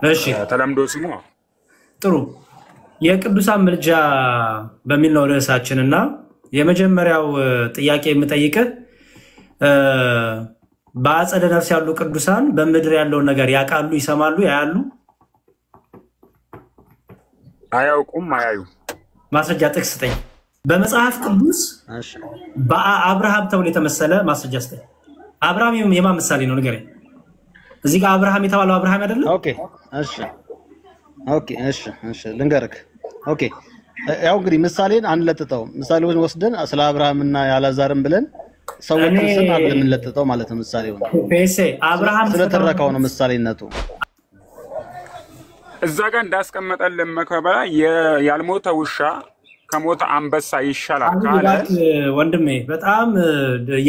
እሺ ተለምዶ ስሙ ጥሩ የቅዱሳን ምልጃ በሚል ነው ርዕሳችንና የመጀመሪያው ጥያቄ የምጠይቅህ በአጸደ ነፍስ ያሉ ቅዱሳን በምድር ያለው ነገር ያቃሉ ይሰማሉ ያያሉ አያውቁም አያዩ ማስረጃ ጥቅስ ስጠኝ በመጽሐፍ ቅዱስ በአብርሃም ተብሎ የተመሰለ ማስረጃ ስጠኝ አብርሃም የማን ምሳሌ ነው ንገረኝ እዚህ ጋር አብርሃም የተባለው አብርሃም አይደለም እሺ ልንገርክ ያው እንግዲህ ምሳሌን አንለጥጠው ምሳሌውን ወስደን ስለ አብርሃምና ያላዛርን ብለን ሰዎችን ስም አይደለም እንለጥጠው ማለት ነው ምሳሌው ነው አብርሃም ስለተረካው ነው ምሳሌነቱ እዛ ጋር እንዳስቀመጠልን መከበራ ያልሞተ ውሻ ከሞተ አንበሳ ይሻላል ካለ ወንድሜ በጣም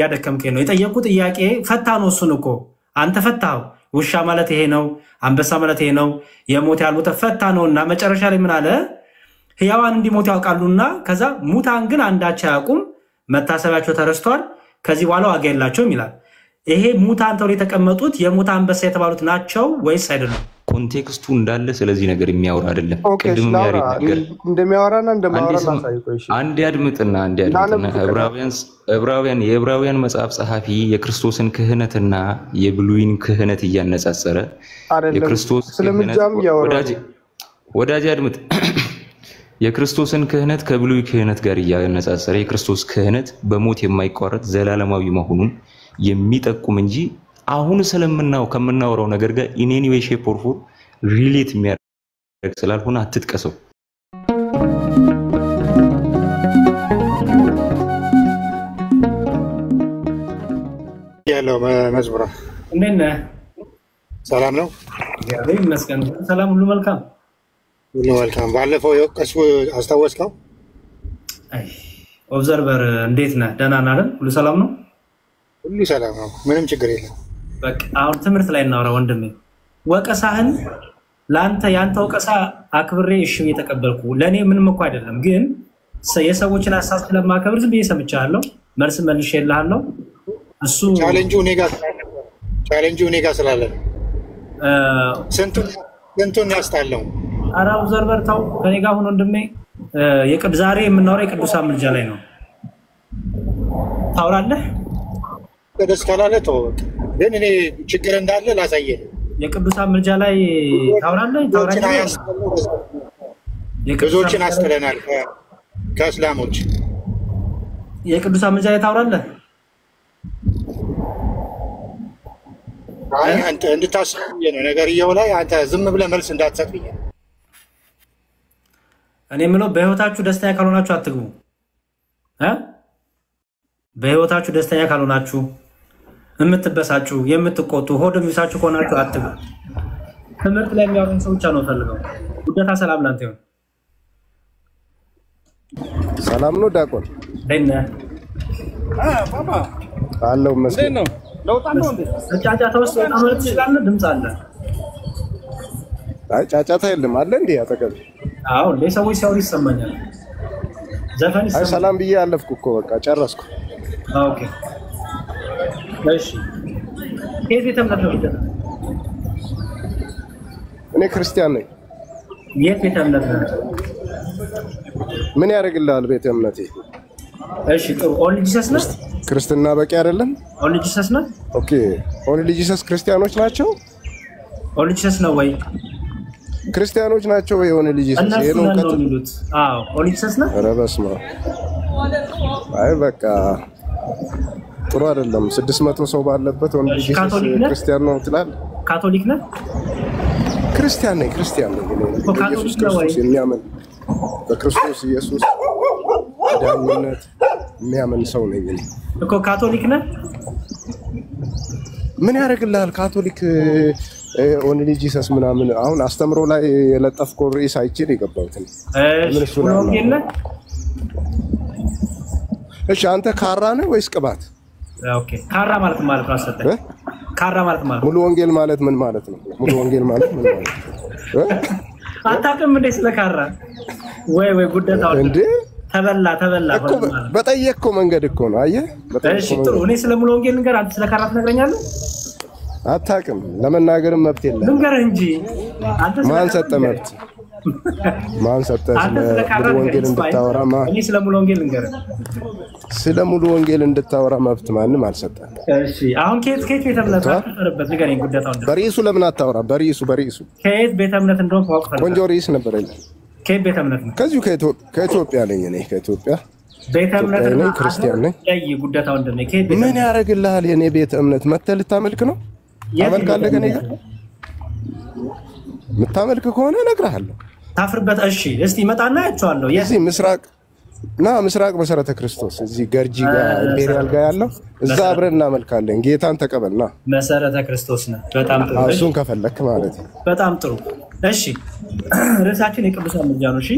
ያደከምከኝ ነው የጠየቁ ጥያቄ ፈታ ነው እሱን እኮ አንተ ፈታው ውሻ ማለት ይሄ ነው አንበሳ ማለት ይሄ ነው የሞተ ያልሞተ ፈታ ነውና መጨረሻ ላይ ምን አለ ሕያዋን እንዲሞቱ ያውቃሉና ከዛ ሙታን ግን አንዳች ያውቁም መታሰቢያቸው ተረስቷል ከዚህ በኋላ ዋጋ የላቸውም ይላል ይሄ ሙታን ተብሎ የተቀመጡት የሞተ አንበሳ የተባሉት ናቸው ወይስ አይደለም ኮንቴክስቱ እንዳለ ስለዚህ ነገር የሚያወራ አይደለም ቅድም ያሪናገር እንደሚያወራና እንደማወራ ታሳይቆሽ አንድ ያድምጥና የዕብራውያን መጽሐፍ ጸሐፊ የክርስቶስን ክህነትና የብሉይን ክህነት እያነጻጸረ የክርስቶስ ስለምጃም ያወራ ወዳጅ ያድምጥ የክርስቶስን ክህነት ከብሉይ ክህነት ጋር እያነጻጸረ የክርስቶስ ክህነት በሞት የማይቋረጥ ዘላለማዊ መሆኑን የሚጠቁም እንጂ አሁን ስለምናው ከምናወራው ነገር ጋር ኢን ኤኒ ዌይ ሼፕ ኦር ፎርም ሪሌት የሚያደርግ ስላልሆነ አትጥቀሰው ያለው መዝሙራ እንዴነ ሰላም ነው ያለኝ መስከን ሰላም ሁሉ መልካም ባለፈው የቀስ አስተዋወስከው አይ ኦብዘርቨር እንዴት ነህ ደህና ነህ አይደል ሁሉ ሰላም ነው ሁሉ ሰላም ነው ምንም ችግር የለም በቃ አሁን ትምህርት ላይ እናወራ ወንድሜ ወቀሳህን ላንተ ያንተ ወቀሳ አክብሬ እሺ እየተቀበልኩ ለኔ ምንም እኮ አይደለም ግን የሰዎችን ሐሳብ ስለማከብር ዝም ብዬ ሰምቻለሁ መልስ መልሼልሃለሁ እሱ ቻሌንጁ ኔጋ ስላለ ስንቱን ያስታለው ኧረ ኦብዘርቨር ተው ከኔ ጋር ሆኖ ወንድሜ ዛሬ የምናወራው የቅዱሳን ምልጃ ላይ ነው ታውራለህ ደስ ካላለ ተው ግን እኔ ችግር እንዳለ ላሳየህ የቅዱሳን ምልጃ ላይ ታውራለህ ብዙዎችን አስተለናል ከእስላሞች የቅዱሳን ምልጃ ላይ ታውራለህ አይ አንተ እንድታስብኝ ነው ነገርየው ላይ አንተ ዝም ብለህ መልስ እንዳትሰጥኝ እኔ ምለው በህይወታችሁ ደስተኛ ካልሆናችሁ አትግቡ በህይወታችሁ ደስተኛ ካልሆናችሁ የምትበሳጩ የምትቆጡ ሆድ የሚሳችሁ ከሆናችሁ አትግቡ ትምህርት ላይ የሚያወሩን ሰው ብቻ ነው ፈልገው ውደታ ሰላም ላንተ ይሁን ሰላም ነው ዳቆን ደህና ባባ አለው መስሎኝ ነው ለውጣለው እንዴ ጫጫታ ውስጥ ማለት ይችላል ድምጽ አለ አይ ጫጫታ የለም አለ እንዴ አጠገብ አዎ ለሰዎች ሲያወሩ ይሰማኛል ዘፈን ይሰማኛል አይ ሰላም ብዬ አለፍኩ እኮ በቃ ጨረስኩ ኦኬ እሺ የት እምነት ነው እኔ ክርስቲያን ነኝ የት እምነት ነው ምን ያደርግልሃል ቤተ እምነቴ እሺ ጥሩ ኦንሊ ጂሰስ ነው ክርስትና በቂ አይደለም ኦንሊ ጂሰስ ነው ኦኬ ኦንሊ ጂሰስ ክርስቲያኖች ናቸው ኦንሊ ጂሰስ ነው ወይ ክርስቲያኖች ናቸው ወይ ኦንሊ ጂሰስ ይሄ ነው የሚሉት አዎ ኦንሊ ጂሰስ ነው ኧረ በስመ አብ አይ በቃ ጥሩ አይደለም 600 ሰው ባለበት ኦንሊ ጂሰስ ክርስቲያን ነው ትላለህ ካቶሊክ ነህ ክርስቲያን ነኝ ኢየሱስ ክርስቶስ የሚያምን በክርስቶስ ኢየሱስ ዳኝነት የሚያምን ሰው ነኝ እኮ ካቶሊክ ነህ ምን ያደርግልሃል ካቶሊክ ኦንሊ ጂሰስ ምናምን አሁን አስተምሮ ላይ የለጠፍከው ርዕስ አይችል ይገባውት እሺ አንተ ካራ ነህ ወይስ ቅባት ኦኬ ካራ ማለት አሰጠኝ ካራ ማለት ሙሉ ወንጌል ማለት ምን ማለት ነው ሙሉ ወንጌል ማለት ምን ማለት ነው አታውቅም እንዴ ስለ ካራ ወይ ጉዳታው እንዴ ተበላ እኮ በጠየቅከው መንገድ እኮ ነው አየህ እሺ ጥሩ እኔ ስለ ሙሉ ወንጌል ነገር አንተ ስለ ካራ ትነግረኛለህ አታውቅም። ለመናገርም መብት የለም። ልንገርህ እንጂ አንተ ማን ሰጠ መብት? ማን ሰጠ? ስለ ወንጌል እንድታወራ እኔ ስለ ሙሉ ወንጌል ልንገርህ፣ ስለ ሙሉ ወንጌል እንድታወራ መብት ማንም አልሰጠም። እሺ አሁን ከየት ቤተ እምነት አትቀርበት? ንገረኝ ጉዳታው እንደው በርዕሱ ለምን አታወራ? በርዕሱ ከየት ቤተ እምነት እንደሆነ ታውቅ ፈልጋለሁ። ቆንጆ ርዕስ ነበር አይደል? ከየት ቤተ እምነት ነው? ከዚሁ ከኢትዮጵያ ነኝ እኔ። ከኢትዮጵያ ቤተ እምነት ነኝ፣ ክርስቲያን ነኝ። ጉዳታው እንደነ ከየት ቤተ ምን ያደርግልሃል? የኔ ቤተ እምነት መተህ ልታመልክ ነው? አመልካለህ ከኔ ጋር የምታመልክ ከሆነ እነግርሃለሁ። ታፍርበት። እሺ እስቲ መጣና ያቻለሁ። እዚህ ምስራቅ መሰረተ ክርስቶስ እዚህ ገርጂ ጋር ኢምፔሪያል ጋር ያለው እዛ አብረን እናመልካለን። ጌታን ተቀበልና መሰረተ ክርስቶስ ነው። በጣም ጥሩ። እሱን ከፈለክ ማለት ነው። በጣም ጥሩ። እሺ ርዕሳችን የቅዱሳን ምልጃ ነው። እሺ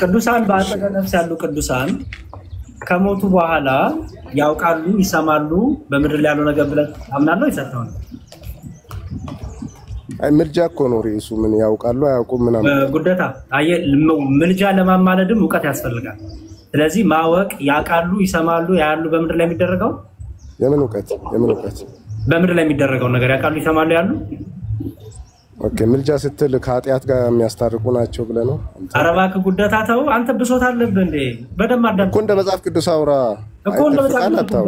ቅዱሳን በአጸደ ነፍስ ያሉ ቅዱሳን ከሞቱ በኋላ ያውቃሉ፣ ይሰማሉ፣ በምድር ላይ ያለው ነገር ብለን አምናለሁ ይሰጣው ነው። አይ ምልጃ እኮ ነው ርዕሱ። ምን ያውቃሉ አያውቁም ምናምን ጉዳታ ምልጃ ለማማለድም እውቀት ያስፈልጋል። ስለዚህ ማወቅ፣ ያውቃሉ፣ ይሰማሉ፣ ያያሉ በምድር ላይ የሚደረገው የምን እውቀት በምድር ላይ የሚደረገው ነገር ያውቃሉ፣ ይሰማሉ፣ ያሉ ኦኬ። ምልጃ ስትል ከኃጢአት ጋር የሚያስታርቁ ናቸው ብለህ ነው? ኧረ እባክህ ጉዳታ ተው። አንተ ብሶት አለብህ እንዴ? በደም አዳም እኮ እንደ መጽሐፍ ቅዱስ አውራ እኮ እንደ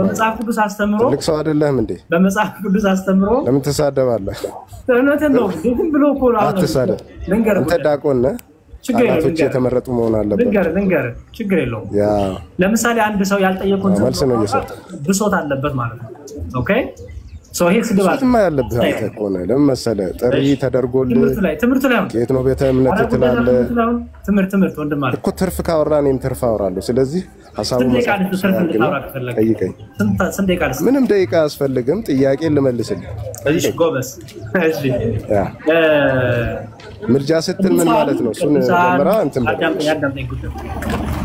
መጽሐፍ ቅዱስ አስተምሮ ትልቅ ሰው አይደለህም እንዴ? በመጽሐፍ ቅዱስ አስተምሮ ለምን ትሳደባለህ? እውነትን ነው። ዝም ብሎ እኮ ነው። አትሳደብ። አንተ ዳቆን ነህ። ቃላቶች የተመረጡ መሆን አለበት። ልንገር ችግር የለውም። ያ ለምሳሌ አንድ ሰው ያልጠየቁን መልስ ነው እየሰጠ ብሶት አለበት ማለት ነው። ኦኬ ሶ ይሄ ስድባት ማ ያለብህ አንተ እኮ ነህ። ለምን መሰለህ? ጥሪ ተደርጎልህ ትምህርት ላይ ከየት ነው ቤተ እምነት ትላለህ? ትምህርት ወንድም ማለት እኮ ትርፍ ካወራ እኔም ትርፍ አወራለሁ። ስለዚህ ሀሳቡን ጠይቀኝ። ምንም ደቂቃ አያስፈልግም። ጥያቄ ልመልስልህ። እሺ ጎበዝ። እሺ ምልጃ ስትል ምን ማለት ነው? እሱን ጀምራ እንትን ያዳምጠኝ።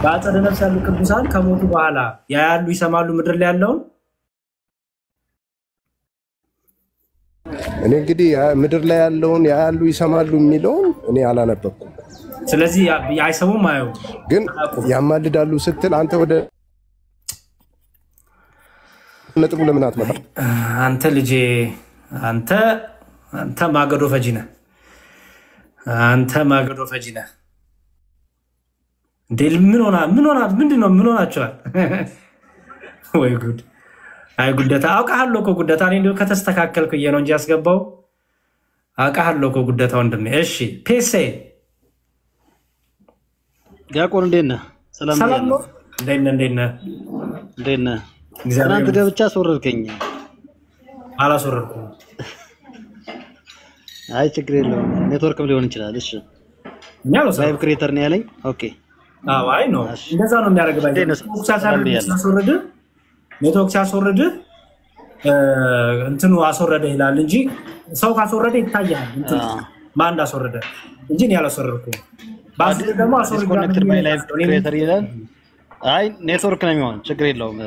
በአጸደ ነፍስ ያሉ ቅዱሳን ከሞቱ በኋላ ያያሉ፣ ይሰማሉ ምድር ላይ ያለውን። እኔ እንግዲህ ምድር ላይ ያለውን ያያሉ ይሰማሉ የሚለውን እኔ አላነበብኩም። ስለዚህ አይሰሙም አዩ ግን ያማልዳሉ ስትል አንተ ወደ ነጥቡ ለምን አትመጣም? አንተ ልጄ አንተ ማገዶ ፈጂ ነህ። እንዴ ምን ሆና ምንድነው? ምን ሆናችኋል? ወይ ጉድ! አይ ጉዳታ አውቃለሁ እኮ ጉዳታ። እኔ እንደው ከተስተካከልኩ ነው እንጂ ያስገባው አውቃለሁ እኮ ጉዳታ ወንድሜ። እሺ ፔሴ ዲያቆን እንዴት ነህ? ሰላም ነው። እንዴት ነህ? ትናንት ገብቻ አስወረድከኝ። አላስወረድኩም። አይ ችግር የለውም። ኔትወርክም ሊሆን ይችላል። እሺ እኛ ነው ላይቭ ክሬተር ነው ያለኝ። ኦኬ አይ ነው እንደዛ ነው የሚያደርገው። ኔትወርክ ሲያስወርድ እንትኑ አስወረደ ይላል እንጂ ሰው ካስወረደ ይታያል። እንትን ማን እንዳስወረደ እንጂ እኔ አላስወረድኩም። ባስ ደግሞ ኮኔክትድ ባይ ላይቭ ክሬተር ይላል። አይ ኔትወርክ ነው የሚሆን። ችግር የለውም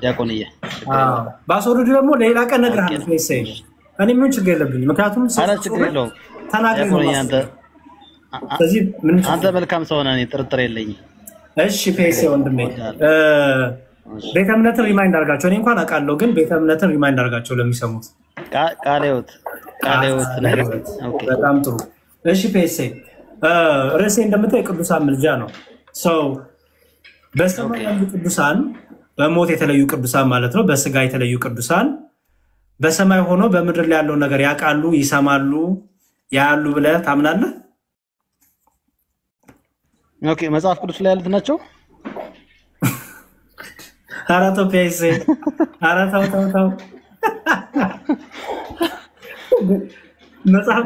ዲያቆንዬ። ባስወርድ ደግሞ ሌላ ቀን እነግርሃለሁ። ፌስይ እኔ ምን ችግር የለብኝም። ምክንያቱም ችግር የለውም። ተናግረኝ አንተ መልካም ሰው ነህ፣ ጥርጥር የለኝም። እሺ ፌስይ ወንድሜ ቤተ እምነትን ሪማይንድ አድርጋቸው። እኔ እንኳን አውቃለሁ፣ ግን ቤተ እምነትን ሪማይንድ አድርጋቸው ለሚሰሙት። ቃሌዎት በጣም ጥሩ። እሺ ፔሴ ርዕሴ እንደምታየው የቅዱሳን ምልጃ ነው። ሰው በሰማይ ያሉ ቅዱሳን፣ በሞት የተለዩ ቅዱሳን ማለት ነው። በስጋ የተለዩ ቅዱሳን በሰማይ ሆኖ በምድር ላይ ያለውን ነገር ያውቃሉ፣ ይሰማሉ፣ ያያሉ ብለህ ታምናለህ? ኦኬ መጽሐፍ ቅዱስ ላይ ያሉት ናቸው። አራቶ ፔሴ አራታው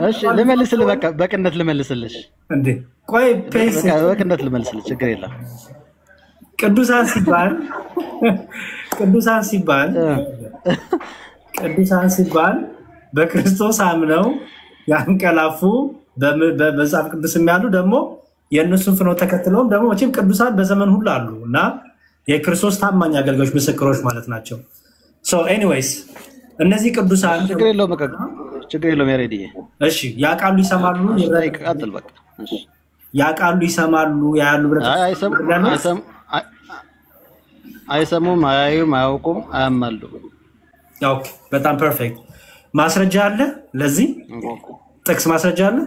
እሺ ልመልስልህ። በቃ በቅነት ልመልስልሽ እንዴ? ቆይ ፔሴ በቅነት ልመልስልሽ፣ ችግር የለም። ቅዱሳን ሲባል በክርስቶስ አምነው ያንቀላፉ በመጽሐፍ ቅዱስ የሚያሉ ደግሞ የእነሱን ፍኖት ተከትለውም ደግሞ መቼም ቅዱሳን በዘመን ሁሉ አሉ እና የክርስቶስ ታማኝ አገልጋዮች ምስክሮች ማለት ናቸው። ኤኒዌይስ እነዚህ ቅዱሳን ችግር የለውም ያሬዲ። እሺ ያውቃሉ፣ ይሰማሉ፣ ይቀጥል በቃ። እሺ ያውቃሉ፣ ይሰማሉ፣ ያያሉ ብለህ አይሰሙም፣ አያዩም፣ አያውቁም፣ አያማሉ። ኦኬ በጣም ፐርፌክት። ማስረጃ አለ ለዚህ ጥቅስ ማስረጃ አለ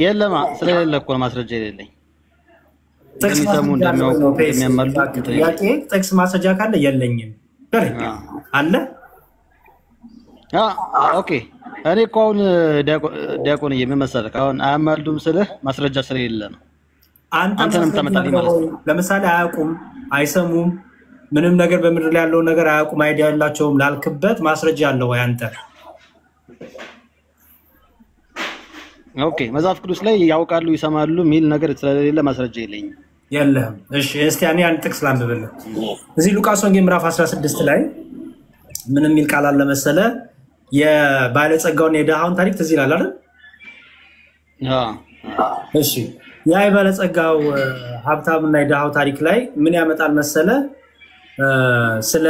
የለማ ስለሌለ እኮ ማስረጃ የሌለኝ ጥቅስ ሰሙ እንደሚያውቁ የሚያመልኩት ያቄ ጥቅስ ማስረጃ ካለ የለኝም አለ ኦኬ እኔ እኮ አሁን ዲያቆን እየመሰለህ አሁን አያማልዱም ስልህ ማስረጃ ስለሌለ ነው አንተንም ተመጣጣኝ ማለት ነው ለምሳሌ አያውቁም አይሰሙም ምንም ነገር በምድር ላይ ያለው ነገር አያውቁም አይዲያ ያላቸውም ላልክበት ማስረጃ አለው ወይ አንተ ኦኬ መጽሐፍ ቅዱስ ላይ ያውቃሉ ይሰማሉ ሚል ነገር ስለሌለ ማስረጃ የለኝም የለም እሺ እስቲ እኔ አንድ ጥቅስ ላንብብልህ እዚህ ሉቃስ ወንጌል ምዕራፍ 16 ላይ ምንም ሚል ቃል አለ መሰለ የባለጸጋውና የደሃውን ታሪክ ትዝ ይላል አይደል እሺ ያ የባለጸጋው ሀብታምና የደሃው ታሪክ ላይ ምን ያመጣል መሰለ ስለ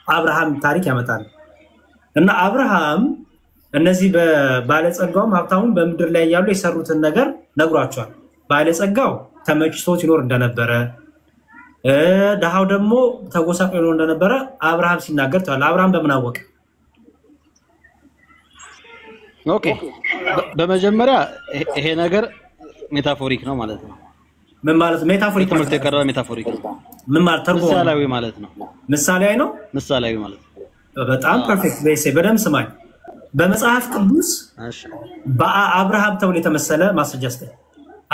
አብርሃም ታሪክ ያመጣል እና አብርሃም እነዚህ በባለጸጋውም ሀብታሙም በምድር ላይ ያሉ የሰሩትን ነገር ነግሯቸዋል ባለጸጋው ተመችቶት ይኖር እንደነበረ ደሃው ደግሞ ተጎሳቅሎ ይኖር እንደነበረ አብርሃም ሲናገር ተዋል አብርሃም በምን አወቀ ኦኬ በመጀመሪያ ይሄ ነገር ሜታፎሪክ ነው ማለት ነው ምን ማለት ሜታፎሪክ ትምህርት የቀረበ ሜታፎሪክ ነው ምን ማለት ተርጉሞ ምሳሌያዊ ማለት ነው ምሳሌያዊ ነው ምሳሌያዊ ማለት በጣም ፐርፌክት በይሴ በደም ስማኝ በመጽሐፍ ቅዱስ እሺ በአብርሃም ተብሎ የተመሰለ ማስረጃ አስቀኝ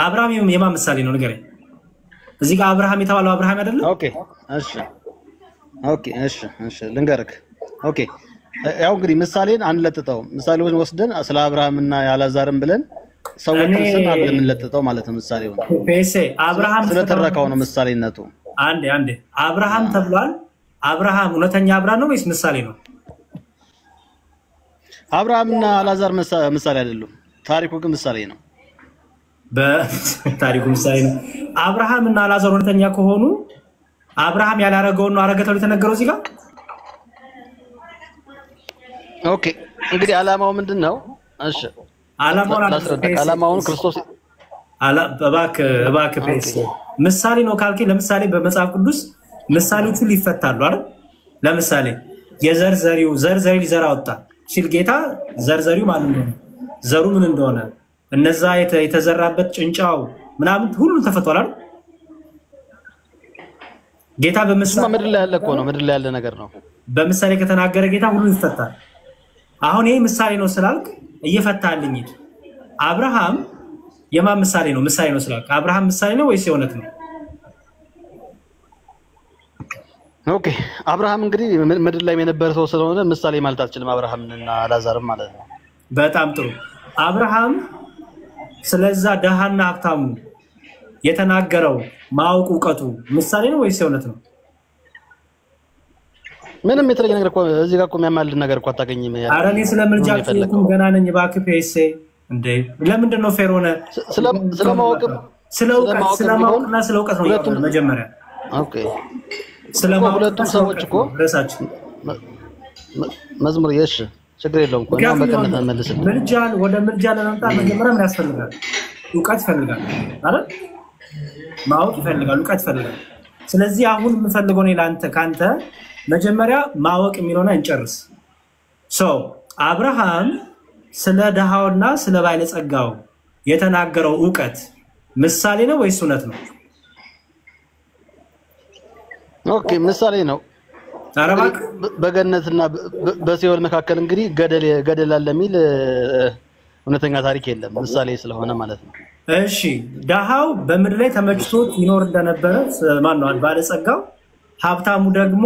አብርሃም የማን ምሳሌ ነው ንገረኝ እዚህ ጋር አብርሃም የተባለው አብርሃም አይደለም ኦኬ እሺ ልንገርክ ኦኬ ያው እንግዲህ ምሳሌን አንለጥጠው ምሳሌውን ወስደን ስለ አብርሃምና ያላዛርን ብለን ሰዎችን ስም አንለጥጠው ማለት ነው ምሳሌው ፔሴ አብርሃም ስለተረካው ነው ምሳሌነቱ አንዴ አብርሃም ተብሏል አብርሃም እውነተኛ አብርሃም ነው ወይስ ምሳሌ ነው አብርሃምና ያላዛር ምሳሌ አይደሉም ታሪኩ ግን ምሳሌ ነው በታሪኩ ምሳሌ ነው አብርሃምና ያላዛር እውነተኛ ከሆኑ አብርሃም ያላረገው ነው አረገ ተብሎ የተነገረው እዚህ ጋር ኦኬ እንግዲህ ዓላማው ምንድነው እሺ ዓላማውን ክርስቶስ እባክህ ፔስ ምሳሌ ነው ካልከ ለምሳሌ በመጽሐፍ ቅዱስ ምሳሌዎቹ ሊፈታሉ አይደል ለምሳሌ የዘርዘሪው ዘርዘሪ ሊዘራ ወጣ ሲል ጌታ ዘርዘሪው ማለት ነው ዘሩ ምን እንደሆነ እነዛ የተዘራበት ጭንጫው ምናምን ሁሉ ተፈቷል አይደል ጌታ በምሳሌ ምድር ላይ ያለ እኮ ነው ምድር ላይ ያለ ነገር ነው በምሳሌ ከተናገረ ጌታ ሁሉ ይፈታል አሁን ይሄ ምሳሌ ነው ስላልክ እየፈታልኝ አብርሃም የማን ምሳሌ ነው ስላልክ አብርሃም ምሳሌ ነው ወይስ የእውነት ነው ኦኬ አብርሃም እንግዲህ ምድር ላይ የነበረ ሰው ስለሆነ ምሳሌ ማለት አትችልም አብርሃምና አላዛርም ማለት ነው በጣም ጥሩ አብርሃም ስለዛ ደሃና ሀብታሙ የተናገረው ማወቅ ዕውቀቱ ምሳሌ ነው ወይስ የእውነት ነው ምንም የተለየ ነገር እኮ እዚህ ጋር እኮ የሚያማልድ ነገር እኮ አታገኝም ኧረ እኔ ስለምልጃ ገና ነኝ እባክህ ፔሴ እንዴ ለምንድን ነው ፌሮነ ስለማወቅም ስለማወቅና ስለእውቀት ነው መጀመሪያ ኦኬ ሁለቱም ሰዎች እኮ ራሳችን መዝሙር የሽ ችግር የለውም እኮ እና በቀነት መልስልኝ ምልጃን ወደ ምልጃ ለመምጣት መጀመሪያ ምን ያስፈልጋል ዕውቀት ይፈልጋል አይደል ማወቅ ይፈልጋል ዕውቀት ይፈልጋል ስለዚህ አሁን የምፈልገው ነው ለአንተ ካንተ መጀመሪያ ማወቅ የሚለውና እንጨርስ አብርሃም ስለ ደሃውና ስለ ባለጸጋው የተናገረው ዕውቀት ምሳሌ ነው ወይስ እውነት ነው ኦኬ ምሳሌ ነው በገነትና በሲኦል መካከል እንግዲህ ገደል አለ የሚል እውነተኛ ታሪክ የለም ምሳሌ ስለሆነ ማለት ነው እሺ ደሃው በምድር ላይ ተመችቶት ይኖር እንደነበረ ማን ነው ባለጸጋው ሀብታሙ ደግሞ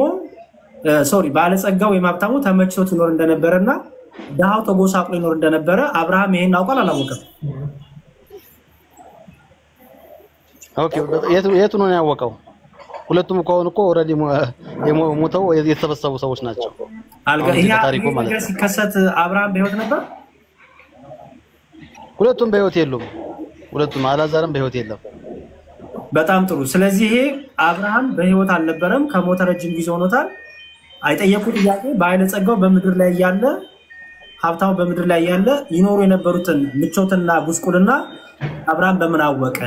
ባለጸጋው ወይም ሀብታሙ ተመችቶት ይኖር እንደነበረና ደሃው ተጎሳቅሎ ይኖር እንደነበረ አብርሃም ይሄን አውቃል አላወቀም ኦኬ የቱ ነው ያወቀው ሁለቱም ከሆኑ እኮ ኦሬዲ ሞተው የተሰበሰቡ ሰዎች ናቸው ታሪኩ ማለት ነው ሲከሰት አብርሃም በህይወት ነበር ሁለቱም በህይወት የሉም ሁለቱም አላዛርም በህይወት የለም በጣም ጥሩ ስለዚህ አብርሃም በህይወት አልነበረም ከሞተ ረጅም ጊዜ ሆኖታል አይጠየቁት ጥያቄ ባለጸጋው በምድር ላይ ያለ ሀብታሙ በምድር ላይ ያለ ይኖሩ የነበሩትን ምቾትና ጉስቁልና አብርሃም በምን አወቀ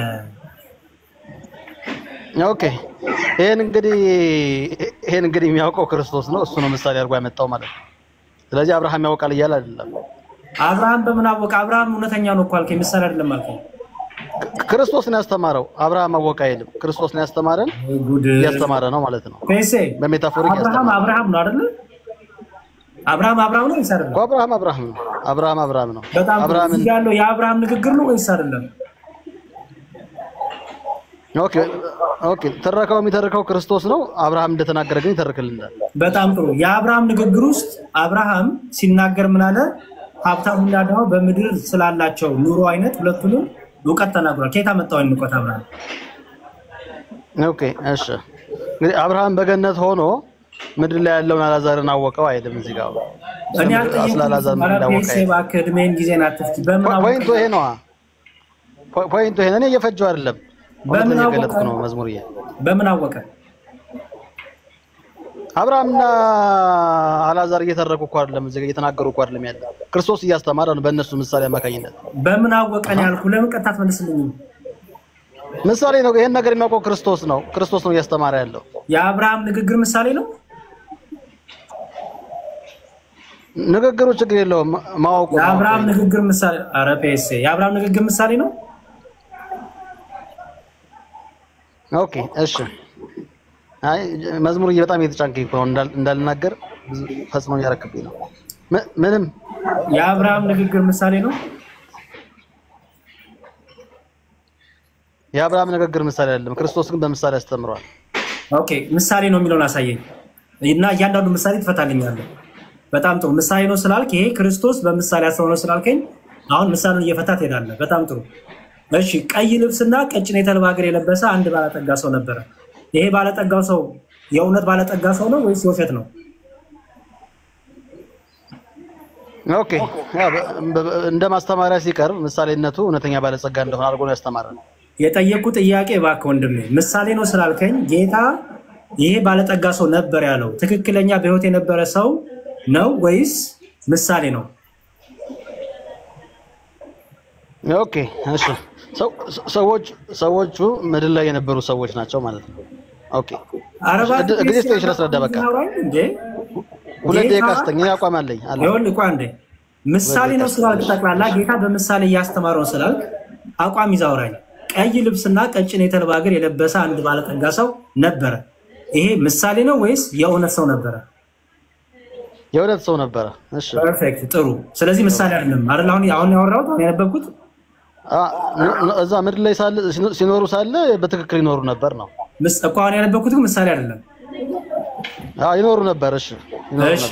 ኦኬ ይሄን እንግዲህ የሚያውቀው ክርስቶስ ነው እሱ ነው ምሳሌ አድርጎ ያመጣው ማለት ነው ስለዚህ አብርሃም ያውቃል እያለ አይደለም። አብርሃም በምን አወቀ? አብርሃም እውነተኛ ነው እኮ አልከኝ፣ ምሳሌ አይደለም አልከኝ። ክርስቶስ ነው ያስተማረው። አብርሃም አወቀ አይልም። ክርስቶስ ነው ያስተማረን፣ ያስተማረ ነው ማለት ነው። በሜታፎሪክ ያስተማረ አብርሃም ነው አይደል? አብርሃም ነው ወይስ አይደለም? አብርሃም ነው። አብርሃም ያለው የአብርሃም ንግግር ነው ወይስ አይደለም? ኦኬ ተረካው የሚተርከው ክርስቶስ ነው። አብርሃም እንደተናገረ ግን ይተርክልናል። በጣም ጥሩ። የአብርሃም ንግግር ውስጥ አብርሃም ሲናገር ምን አለ? ሀብታሙና ድሃው በምድር ስላላቸው ኑሮ አይነት ሁለቱንም እውቀት ተናግሯል። ከየት አመጣው እውቀት አብርሃም? ኦኬ እሺ፣ እንግዲህ አብርሃም በገነት ሆኖ ምድር ላይ ያለውን አላዛርን አወቀው አይደለም? እዚህ ጋር እኔ አልጠየቅኩም። ማለት እድሜን ጊዜን አትፍቲ። በምን አወቀ? ፖይንቱ ይሄ ነው። እኔ እየፈጀው አይደለም፣ በምን አወቀ ነው መዝሙርዬ? በምን አወቀ? አብርሃምና አላዛር እየተረኩ እኮ አይደለም፣ እዚህ ጋር እየተናገሩ እኮ አይደለም ያለ ክርስቶስ እያስተማረ ነው በእነሱ ምሳሌ አማካኝነት። በምን አወቀ ነው ያልኩ? ለምን ቀጥታ አትመልስልኝም? ምሳሌ ነው። ይሄን ነገር የሚያውቀው ክርስቶስ ነው። ክርስቶስ ነው እያስተማረ ያለው። የአብርሃም ንግግር ምሳሌ ነው። ንግግሩ ችግር የለውም ማወቁ። የአብርሃም ንግግር ምሳሌ አረፔስ የአብርሃም ንግግር ምሳሌ ነው። ኦኬ እሺ። አይ መዝሙር በጣም እየተጫንከኝ ነው እንዳልናገር ፈጽሞ ያረክብኝ ነው። ምንም የአብርሃም ንግግር ምሳሌ ነው። የአብርሃም ንግግር ምሳሌ አይደለም። ክርስቶስ ግን በምሳሌ አስተምሯል። ኦኬ ምሳሌ ነው የሚለውን አሳየኝ እና እያንዳንዱ ምሳሌ ትፈታልኛለህ። በጣም ጥሩ። ምሳሌ ነው ስላልክ ይሄ ክርስቶስ በምሳሌ አስተምሮ ስላልከኝ አሁን ምሳሌውን እየፈታ ትሄዳለህ። በጣም ጥሩ። እሺ ቀይ ልብስና ቀጭን የተልባ እግር የለበሰ አንድ ባለጠጋ ሰው ነበረ። ይሄ ባለጠጋው ሰው የእውነት ባለጠጋ ሰው ነው ወይስ የውሸት ነው? ኦኬ እንደ ማስተማሪያ ሲቀርብ ምሳሌነቱ እውነተኛ ባለጸጋ እንደሆነ አድርጎ ነው ያስተማረን። የጠየቁት ጥያቄ እባክህ ወንድሜ ምሳሌ ነው ስላልከኝ ጌታ ይሄ ባለጠጋ ሰው ነበር ያለው ትክክለኛ በህይወት የነበረ ሰው ነው ወይስ ምሳሌ ነው? ኦኬ እሺ ሰዎቹ ምድር ላይ የነበሩ ሰዎች ናቸው ማለት ነው። ኦኬ እንግዲህ ስለ አስረዳ በቃ ሁለት ደቂቃ አስተኛ ያቋማለኝ አለ። ይኸውልህ ቆይ አንዴ ምሳሌ ነው ስላልክ ጠቅላላ ጌታ በምሳሌ እያስተማረው ስላልክ አቋም ይዛውራኝ። ቀይ ልብስና ቀጭን የተልባ እግር የለበሰ አንድ ባለጠጋ ሰው ነበረ። ይሄ ምሳሌ ነው ወይስ የእውነት ሰው ነበረ? የእውነት ሰው ነበረ። እሺ ፐርፌክት ጥሩ። ስለዚህ ምሳሌ አይደለም አይደል? አሁን ያወራሁት ያነበብኩት እዛ ምድር ላይ ሲኖሩ ሳለ በትክክል ይኖሩ ነበር ነው። እኮ አሁን ያነበብኩት ግን ምሳሌ አይደለም። ይኖሩ ነበር። እሺ እሺ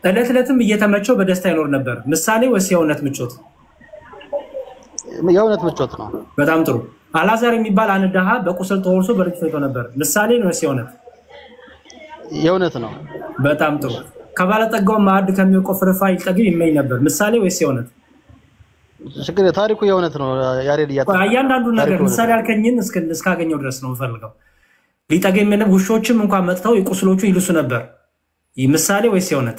እለት እለትም እየተመቸው በደስታ ይኖር ነበር። ምሳሌ ወይስ የእውነት ምቾት? የእውነት ምቾት ነው። በጣም ጥሩ። አላዛር የሚባል አንድ ድሃ በቁስል ተወርሶ በልጅ ፈይቶ ነበር። ምሳሌ ነው ወይስ የእውነት? የእውነት ነው። በጣም ጥሩ። ከባለጠጋው ማዕድ ከሚወቀው ፍርፋሪ ይጠግብ ይመኝ ነበር። ምሳሌ ወይስ የእውነት? ችግር ታሪኩ የእውነት ነው። ያሬድ እያንዳንዱ ነገር ምሳሌ ያልከኝን እስካገኘው ድረስ ነው የምፈልገው። ሊጠገኝ ምንም ውሾችም እንኳን መጥተው የቁስሎቹ ይልሱ ነበር። ይህ ምሳሌ ወይስ የእውነት?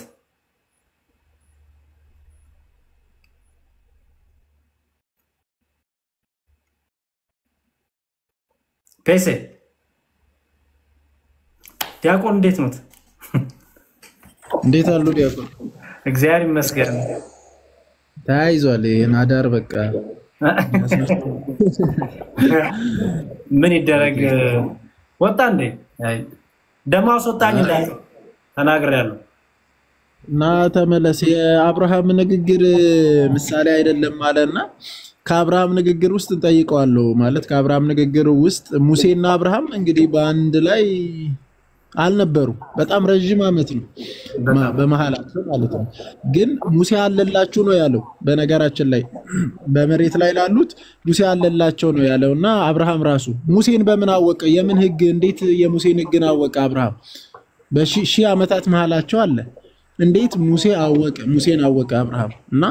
ፔሴ ዲያቆን እንዴት ነው? እንዴት አሉ ዲያቆን? እግዚአብሔር ይመስገን። ታይዟል ናዳር በቃ ምን ይደረግ ወጣ እንዴ? ደማ አስወጣኝ እንዳይ ተናግሬያለሁ። እና ተመለስ። የአብርሃም ንግግር ምሳሌ አይደለም ማለትና ከአብርሃም ንግግር ውስጥ እንጠይቀዋለሁ ማለት ከአብርሃም ንግግር ውስጥ ሙሴና አብርሃም እንግዲህ በአንድ ላይ አልነበሩ። በጣም ረጅም ዓመት ነው በመሃላቸው ማለት ነው። ግን ሙሴ አለላችሁ ነው ያለው። በነገራችን ላይ በመሬት ላይ ላሉት ሙሴ አለላቸው ነው ያለውና አብርሃም ራሱ ሙሴን በምን አወቀ? የምን ህግ? እንዴት የሙሴን ህግን አወቀ? አብርሃም በሺህ ዓመታት መሃላቸው አለ። እንዴት ሙሴ አወቀ? ሙሴን አወቀ አብርሃም እና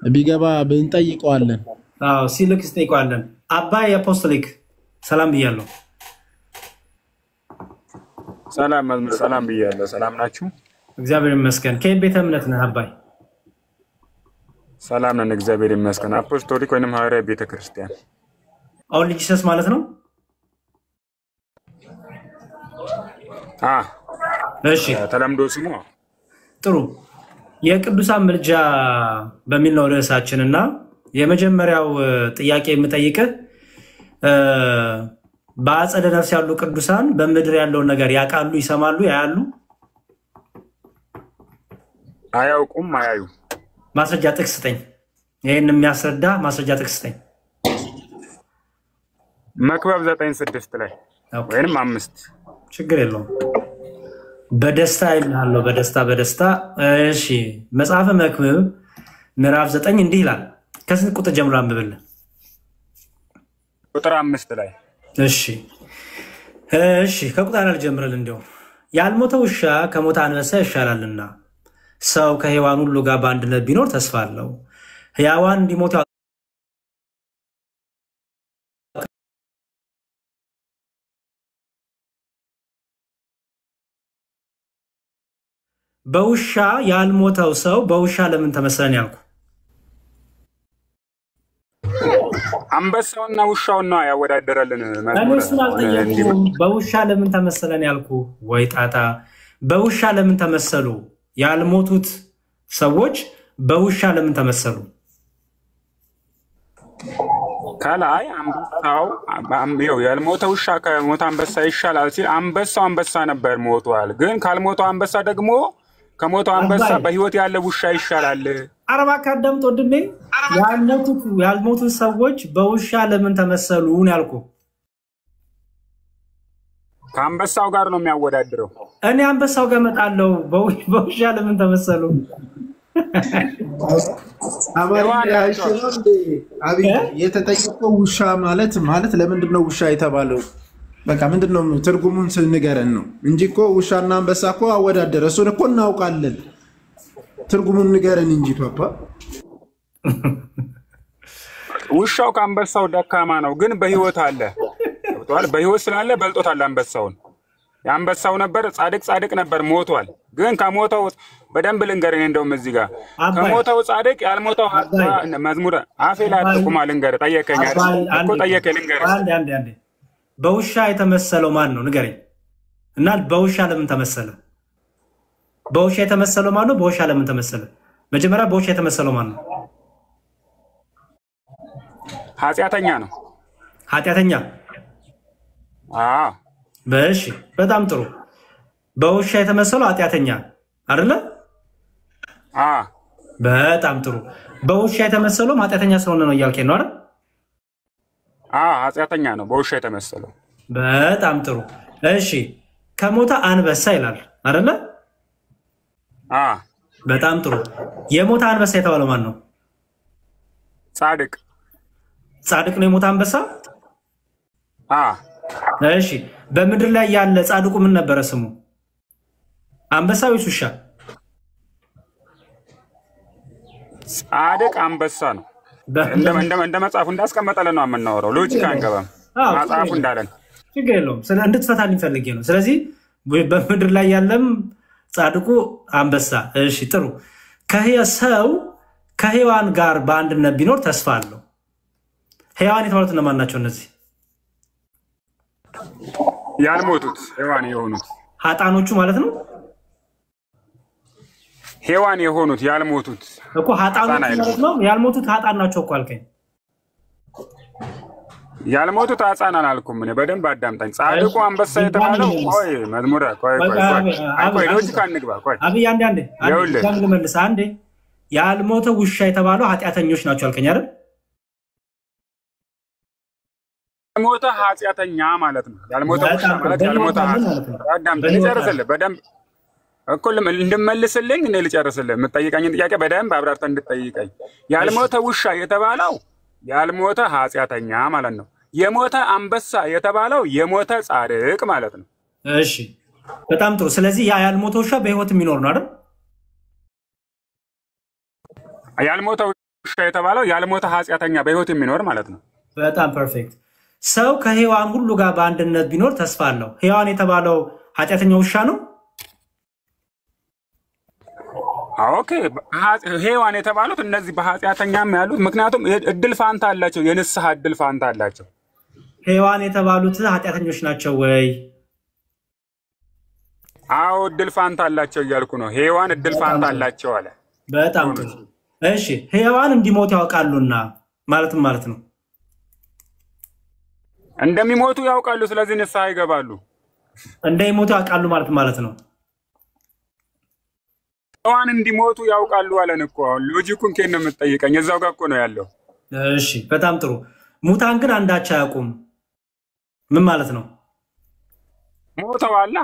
ቢገባ ብንጠይቀዋለን። አዎ ሲልክ ስጠይቀዋለን። አባይ አፖስቶሊክ ሰላም ብያለሁ። ሰላም መዝሙር ሰላም ብያለሁ። ሰላም ናችሁ? እግዚአብሔር ይመስገን። ከቤተ እምነት ነህ አባይ? ሰላም ነን እግዚአብሔር ይመስገን። አፖስቶሊክ ወይንም ሐዋርያዊ ቤተክርስቲያን ኦንሊ ጂሰስ ማለት ነው? እሺ ተለምዶ ስሙ ጥሩ። የቅዱሳን ምልጃ በሚል ነው ርዕሳችንና የመጀመሪያው ጥያቄ የምጠይቅህ በአጸደ ነፍስ ያሉ ቅዱሳን በምድር ያለውን ነገር ያውቃሉ፣ ይሰማሉ፣ ያያሉ? አያውቁም፣ አያዩ። ማስረጃ ጥቅስ ስጠኝ። ይሄን የሚያስረዳ ማስረጃ ጥቅስ ስጠኝ። መክብብ 9:6 ላይ ወይንም 5 ችግር የለውም። በደስታ ይልሃለሁ፣ በደስታ። እሺ መጽሐፈ መክብብ ምዕራፍ 9 እንዲህ ይላል። ከስንት ቁጥር ጀምሮ አንብብልን? ቁጥር 5 ላይ። እሺ ከቁጥር አልጀምረል። እንደው ያልሞተ ውሻ ከሞተ አንበሳ ይሻላልና ሰው ከሕያዋን ሁሉ ጋር በአንድነት ቢኖር ተስፋ አለው። ሕያዋን እንዲሞቱ በውሻ ያልሞተው ሰው በውሻ ለምን ተመሰለን ያልኩ? አንበሳውና ውሻውና ያወዳደረልን እሱን አልጠየኩም። በውሻ ለምን ተመሰለን ያልኩ? ወይ ጣጣ! በውሻ ለምን ተመሰሉ? ያልሞቱት ሰዎች በውሻ ለምን ተመሰሉ? ከላይ አንበሳው ያልሞተ ውሻ ከሞተ አንበሳ ይሻላል ሲል አንበሳው አንበሳ ነበር ሞቷል። ግን ካልሞተው አንበሳ ደግሞ ከሞተው አንበሳ በህይወት ያለ ውሻ ይሻላል። አረባ ካዳምጥ ወንድሜ፣ ያልሞቱት ሰዎች በውሻ ለምን ተመሰሉ ነው ያልኩ። ከአንበሳው ጋር ነው የሚያወዳድረው። እኔ አንበሳው ጋር እመጣለሁ። በውሻ ለምን ተመሰሉ? የተጠየቀው ውሻ ማለት ለምንድን ነው ውሻ የተባለው? በቃ ምንድነው ትርጉሙን ስንገረን ነው እንጂ እኮ ውሻና አንበሳ እኮ አወዳደረ። እሱን እኮ እናውቃለን። ትርጉሙን ንገረን እንጂ ፓፓ። ውሻው ከአንበሳው ደካማ ነው፣ ግን በህይወት አለ። በህይወት ስላለ በልጦታል አንበሳውን። የአንበሳው ነበር ጻድቅ ነበር ሞቷል። ግን ከሞተው በደንብ ልንገርህ፣ እንደውም እዚህ ጋር ከሞተው ጻድቅ ያልሞተው መዝሙር አፌ ላይ አጥቁማ ልንገርህ። ጠየቀኝ እኮ ጠየቀኝ ልንገርህ። አንዴ በውሻ የተመሰለው ማን ነው ንገረኝ። እና በውሻ ለምን ተመሰለ? በውሻ የተመሰለው ማን ነው? በውሻ ለምን ተመሰለ? መጀመሪያ በውሻ የተመሰለው ማን ነው? ኃጢአተኛ ነው። ኃጢአተኛ? በእሺ በጣም ጥሩ። በውሻ የተመሰለው ኃጢአተኛ አይደለ? በጣም ጥሩ። በውሻ የተመሰለው ኃጢአተኛ ስለሆነ ነው እያልከኝ ነው አይደል? ኃጢአተኛ ነው በውሻ የተመሰለው። በጣም ጥሩ። እሺ ከሞተ አንበሳ ይላል አይደለ? በጣም ጥሩ። የሞተ አንበሳ የተባለው ማን ነው? ጻድቅ ነው የሞተ አንበሳ? እሺ በምድር ላይ ያለ ጻድቁ ምን ነበረ ስሙ? አንበሳ ወይስ ውሻ? ጻድቅ አንበሳ ነው። እንደ መጽሐፉ እንዳስቀመጠልን ነው የምናወራው። ሎጂክ አንገባም። መጽሐፉ እንዳለን ችግር የለውም። እንድትፈታልኝ ፈልጌ ነው። ስለዚህ በምድር ላይ ያለም ጻድቁ አንበሳ። እሺ ጥሩ። ሰው ከሕያዋን ጋር በአንድነት ቢኖር ተስፋ አለው። ሕያዋን የተባሉት እነማን ናቸው? እነዚህ ያልሞቱት ሕያዋን የሆኑት ኃጣኖቹ ማለት ነው። ሕያዋን የሆኑት ያልሞቱት እኮ ኃጣኖቹ ማለት ነው። ያልሞቱት ኃጣን ናቸው እኮ አልከኝ። ያልሞቱት ሕፃን አላልኩም እኔ። በደንብ አዳምጠኝ። ጻድቁ አንበሳ የተባለው ቆይ መዝሙረ ቆይ ሎጂክ አንግባ። ቆይ አብይ አንዴ ልመልስ አንዴ። ያልሞተ ውሻ የተባለው ኃጢአተኞች ናቸው አልከኝ አይደል? ያልሞተ ኃጢአተኛ ማለት ነው። ያልሞተ ውሻ ማለት ያልሞተ አዳምጠኝ። ልጨርስልህ በደንብ እኩል እንድመልስልኝ እኔ ልጨርስልህ። የምትጠይቀኝን ጥያቄ በደንብ አብራርተህ እንድትጠይቀኝ። ያልሞተ ውሻ የተባለው ያልሞተ ኃጢአተኛ ማለት ነው። የሞተ አንበሳ የተባለው የሞተ ጻድቅ ማለት ነው። እሺ በጣም ጥሩ። ስለዚህ ያ ያልሞተ ውሻ በህይወት የሚኖር ነው አይደል? ያልሞተ ውሻ የተባለው ያልሞተ ኃጢአተኛ በህይወት የሚኖር ማለት ነው። በጣም ፐርፌክት። ሰው ከሕያዋን ሁሉ ጋር በአንድነት ቢኖር ተስፋ አለው። ሕያዋን የተባለው ኃጢአተኛ ውሻ ነው። ኦኬ ሕያዋን የተባሉት እነዚህ በኃጢአተኛም ያሉት፣ ምክንያቱም እድል ፋንታ አላቸው፣ የንስሐ እድል ፋንታ አላቸው። ሕያዋን የተባሉት ኃጢአተኞች ናቸው ወይ? አዎ እድል ፋንታ አላቸው እያልኩ ነው። ሕያዋን እድል ፋንታ አላቸው አለ። በጣም ጥሩ እሺ ሕያዋን እንዲሞቱ ያውቃሉና ማለት ነው እንደሚሞቱ ያውቃሉ ስለዚህ ንስሐ ይገባሉ እንደሚሞቱ ያውቃሉ ማለት ነው ሕያዋን እንዲሞቱ ያውቃሉ አለን እኮ ሎጂኩን ከነ የምትጠይቀኝ እዛው ጋር እኮ ነው ያለው እሺ በጣም ጥሩ ሙታን ግን አንዳች አያውቁም ምን ማለት ነው ሞተዋል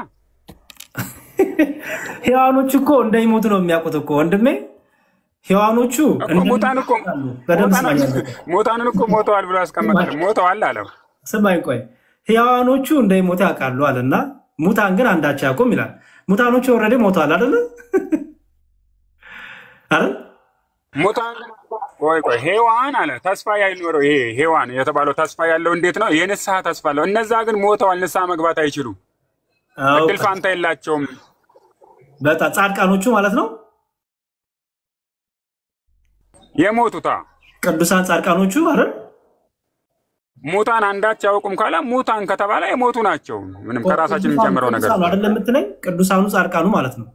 ሕያዋኖቹ እኮ እንደሚሞቱ ነው የሚያውቁት እኮ ወንድሜ ሕያዋኖቹ ሙታን እኮ ሙታንን እኮ ሞተዋል ብሎ አስቀመጠ ሞተዋል አለው ስማኝ ቆይ ሕያዋኖቹ እንደሚሞቱ ያውቃሉ አለና ሙታን ግን አንዳች አያውቁም ይላል ሙታኖቹ ኦልሬዲ ሞተዋል አይደል አይደል ሙታን ቆይ ሔዋን አለ ተስፋ ያይኖረው ይሄ ሔዋን የተባለው ተስፋ ያለው እንዴት ነው የንስሐ ተስፋ አለው እነዛ ግን ሞተዋል ንስሐ መግባት አይችሉም እድል ፋንታ የላቸውም በጣም ጻድቃኖቹ ማለት ነው የሞቱታ ቅዱሳን ጻድቃኖቹ አይደል ሙታን አንዳች ያውቁም ካለ ሙታን ከተባለ የሞቱ ናቸው ምንም ከራሳችን እንጨምረው ነገር አይደለም የምትለኝ ቅዱሳኑ ጻድቃኑ ማለት ነው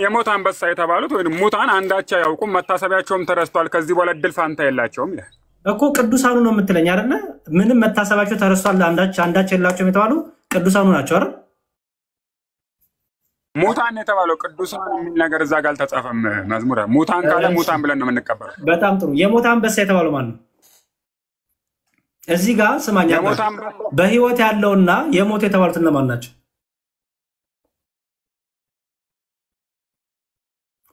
የሞት አንበሳ የተባሉት ወይ ሙታን አንዳች ያውቁም መታሰቢያቸውም ተረስቷል ከዚህ በኋላ እድል ፋንታ የላቸውም ይላል እኮ ቅዱሳኑ ነው የምትለኝ አይደል ምንም መታሰቢያቸው ተረስቷል አንዳች የላቸውም የተባሉ ቅዱሳኑ ናቸው አይደል ሙታን የተባለው ቅዱሳን የሚል ነገር እዛ ጋር አልተጻፈም መዝሙር ሙታን ካለ ሙታን ብለን ነው የምንቀበለው በጣም ጥሩ የሞት አንበሳ የተባለው ማን ነው እዚህ ጋር ስማኛ በህይወት ያለውና የሞት የተባሉት እነማን ናቸው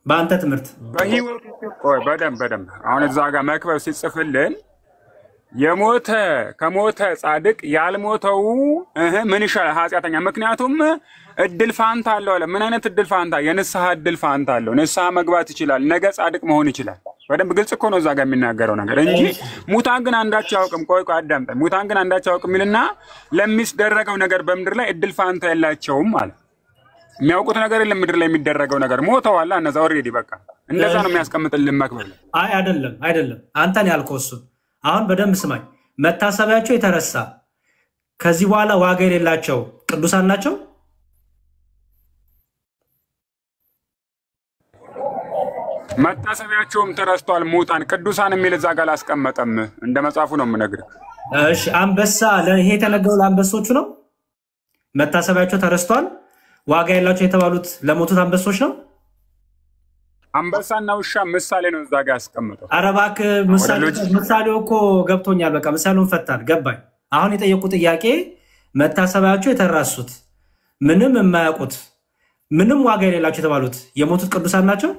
በአንተ ትምህርት በህይወት ቆይ በደም አሁን እዛ ጋር መክበብ ሲጽፍልን የሞተ ከሞተ ጻድቅ ያልሞተው ምን ይሻላል ኃጢአተኛ ምክንያቱም እድል ፋንታ አለው አለ ምን አይነት እድል ፋንታ የንስሐ እድል ፋንታ አለው ንስሐ መግባት ይችላል ነገ ጻድቅ መሆን ይችላል በደንብ ግልጽ እኮ ነው እዛ ጋር የሚናገረው ነገር እንጂ ሙታን ግን አንዳች ያውቅም ቆይ አዳምጠኝ ሙታን ግን አንዳች ያውቅም ይልና ለሚስደረገው ነገር በምድር ላይ እድል ፋንታ የላቸውም ማለት የሚያውቁት ነገር የለም ምድር ላይ የሚደረገው ነገር ሞተዋል እነዛ ኦሬዲ በቃ እንደዛ ነው የሚያስቀምጥልን መክበብ አይ አይደለም አንተን ያልከው እሱ አሁን በደንብ ስማኝ መታሰቢያቸው የተረሳ ከዚህ በኋላ ዋጋ የሌላቸው ቅዱሳን ናቸው መታሰቢያቸውም ተረስቷል ሙታን ቅዱሳን የሚል እዛ ጋር አላስቀመጠም እንደ መጽሐፉ ነው የምነግርህ እሺ አንበሳ ለይሄ የተነገረው ለአንበሶቹ ነው መታሰቢያቸው ተረስቷል ዋጋ ያላቸው የተባሉት ለሞቱት አንበሶች ነው አንበሳና ውሻ ምሳሌ ነው እዛ ጋር ያስቀመጠው ኧረ እባክህ ምሳሌው እኮ ገብቶኛል በቃ ምሳሌውን ፈታል ገባኝ አሁን የጠየቁት ጥያቄ መታሰቢያቸው የተረሱት ምንም የማያውቁት ምንም ዋጋ የሌላቸው የተባሉት የሞቱት ቅዱሳን ናቸው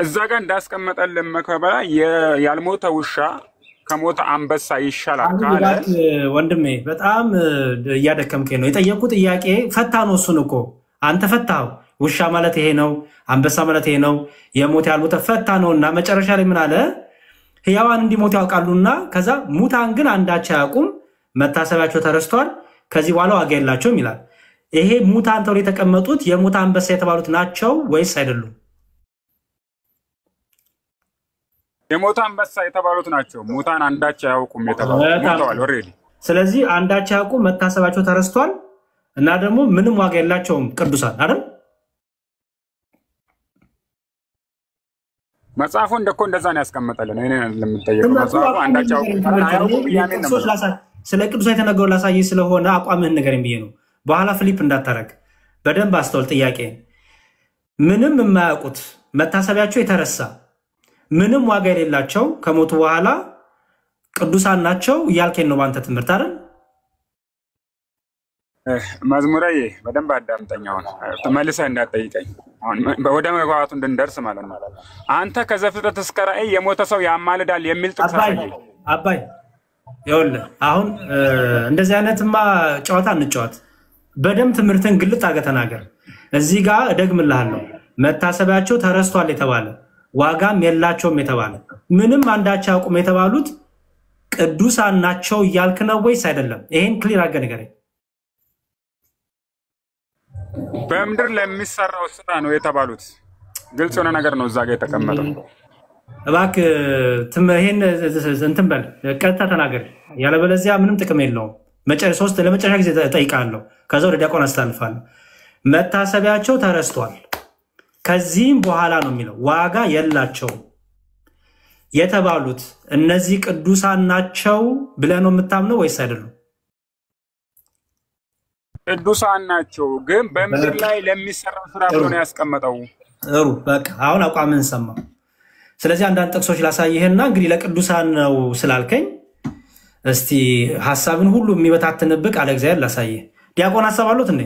እዛ ጋር እንዳስቀመጠልን መክበባ ያልሞተ ውሻ ከሞተ አንበሳ ይሻላል ካለ ወንድሜ በጣም እያደከምከኝ ነው የጠየቁት ጥያቄ ፈታ ነው እሱን እኮ አንተ ፈታው ውሻ ማለት ይሄ ነው አንበሳ ማለት ይሄ ነው የሞት ያልሞተ ፈታ ነውና መጨረሻ ላይ ምን አለ ሕያዋን እንዲሞቱ ያውቃሉና ከዛ ሙታን ግን አንዳች አያውቁም መታሰቢያቸው ተረስቷል ከዚህ በኋላ ዋጋ የላቸውም ይላል ይሄ ሙታን ተብለው የተቀመጡት የሞት አንበሳ የተባሉት ናቸው ወይስ አይደሉም የሞት አንበሳ የተባሉት ናቸው ሙታን አንዳች አያውቁም የተባሉት ሞተዋል ኦሬዲ ስለዚህ አንዳች አያውቁም መታሰቢያቸው ተረስቷል እና ደግሞ ምንም ዋጋ የላቸውም ቅዱሳን አይደል መጽሐፉ እንደዛ ነው ያስቀመጠልን እኔ ለምንጠየቀው መጽሐፉ አንዳች አያውቁም ያኔ ነው ስለ ቅዱሳን የተነገረው ላሳይ ስለሆነ አቋምህን ንገረኝ ብዬ ነው በኋላ ፍሊፕ እንዳታረግ በደንብ አስተውል ጥያቄ ምንም የማያውቁት መታሰቢያቸው የተረሳ ምንም ዋጋ የሌላቸው ከሞቱ በኋላ ቅዱሳን ናቸው ያልከኝ ነው ባንተ ትምህርት አይደል መዝሙራዬ በደንብ አዳምጠኛው ተመልሰህ እንዳትጠይቀኝ አሁን ወደ መግባባቱ እንድንደርስ ማለት ነው አንተ ከዘፍጥረት እስከ ራእይ የሞተ ሰው ያማልዳል የሚል ጥቅስ አባይ ይኸውልህ አሁን እንደዚህ አይነትማ ጨዋታ እንጫወት በደንብ ትምህርትን ግልጥ አድርገህ ተናገር እዚህ ጋር እደግምልሃለሁ መታሰቢያቸው ተረስቷል የተባለ ዋጋም የላቸውም የተባለ ምንም አንዳች አያውቁም የተባሉት ቅዱሳን ናቸው እያልክ ነው ወይስ አይደለም ይሄን ክሊር አድርገህ ንገረኝ በምድር ለሚሰራው ስራ ነው የተባሉት ግልጽ የሆነ ነገር ነው እዛ ጋር የተቀመጠው እባክህ ይሄን እንትን በል ቀጥታ ተናገር ያለበለዚያ ምንም ጥቅም የለውም ለመጨረሻ ጊዜ እጠይቃለሁ ከዛ ወደ ዲያቆን አስተላልፋለሁ መታሰቢያቸው ተረስቷል። ከዚህም በኋላ ነው የሚለው ዋጋ የላቸው የተባሉት እነዚህ ቅዱሳን ናቸው ብለህ ነው የምታምነው ወይስ አይደሉም? ቅዱሳን ናቸው፣ ግን በምድር ላይ ለሚሰራው ስራ ብሎ ነው ያስቀመጠው። ጥሩ በቃ አሁን አቋምን ሰማ። ስለዚህ አንዳንድ ጥቅሶች ላሳይህና እንግዲህ ለቅዱሳን ነው ስላልከኝ እስቲ ሐሳብን ሁሉ የሚበታተንብቅ አለ እግዚአብሔር ላሳይህ። ዲያቆን ሐሳብ አሉት እንዴ?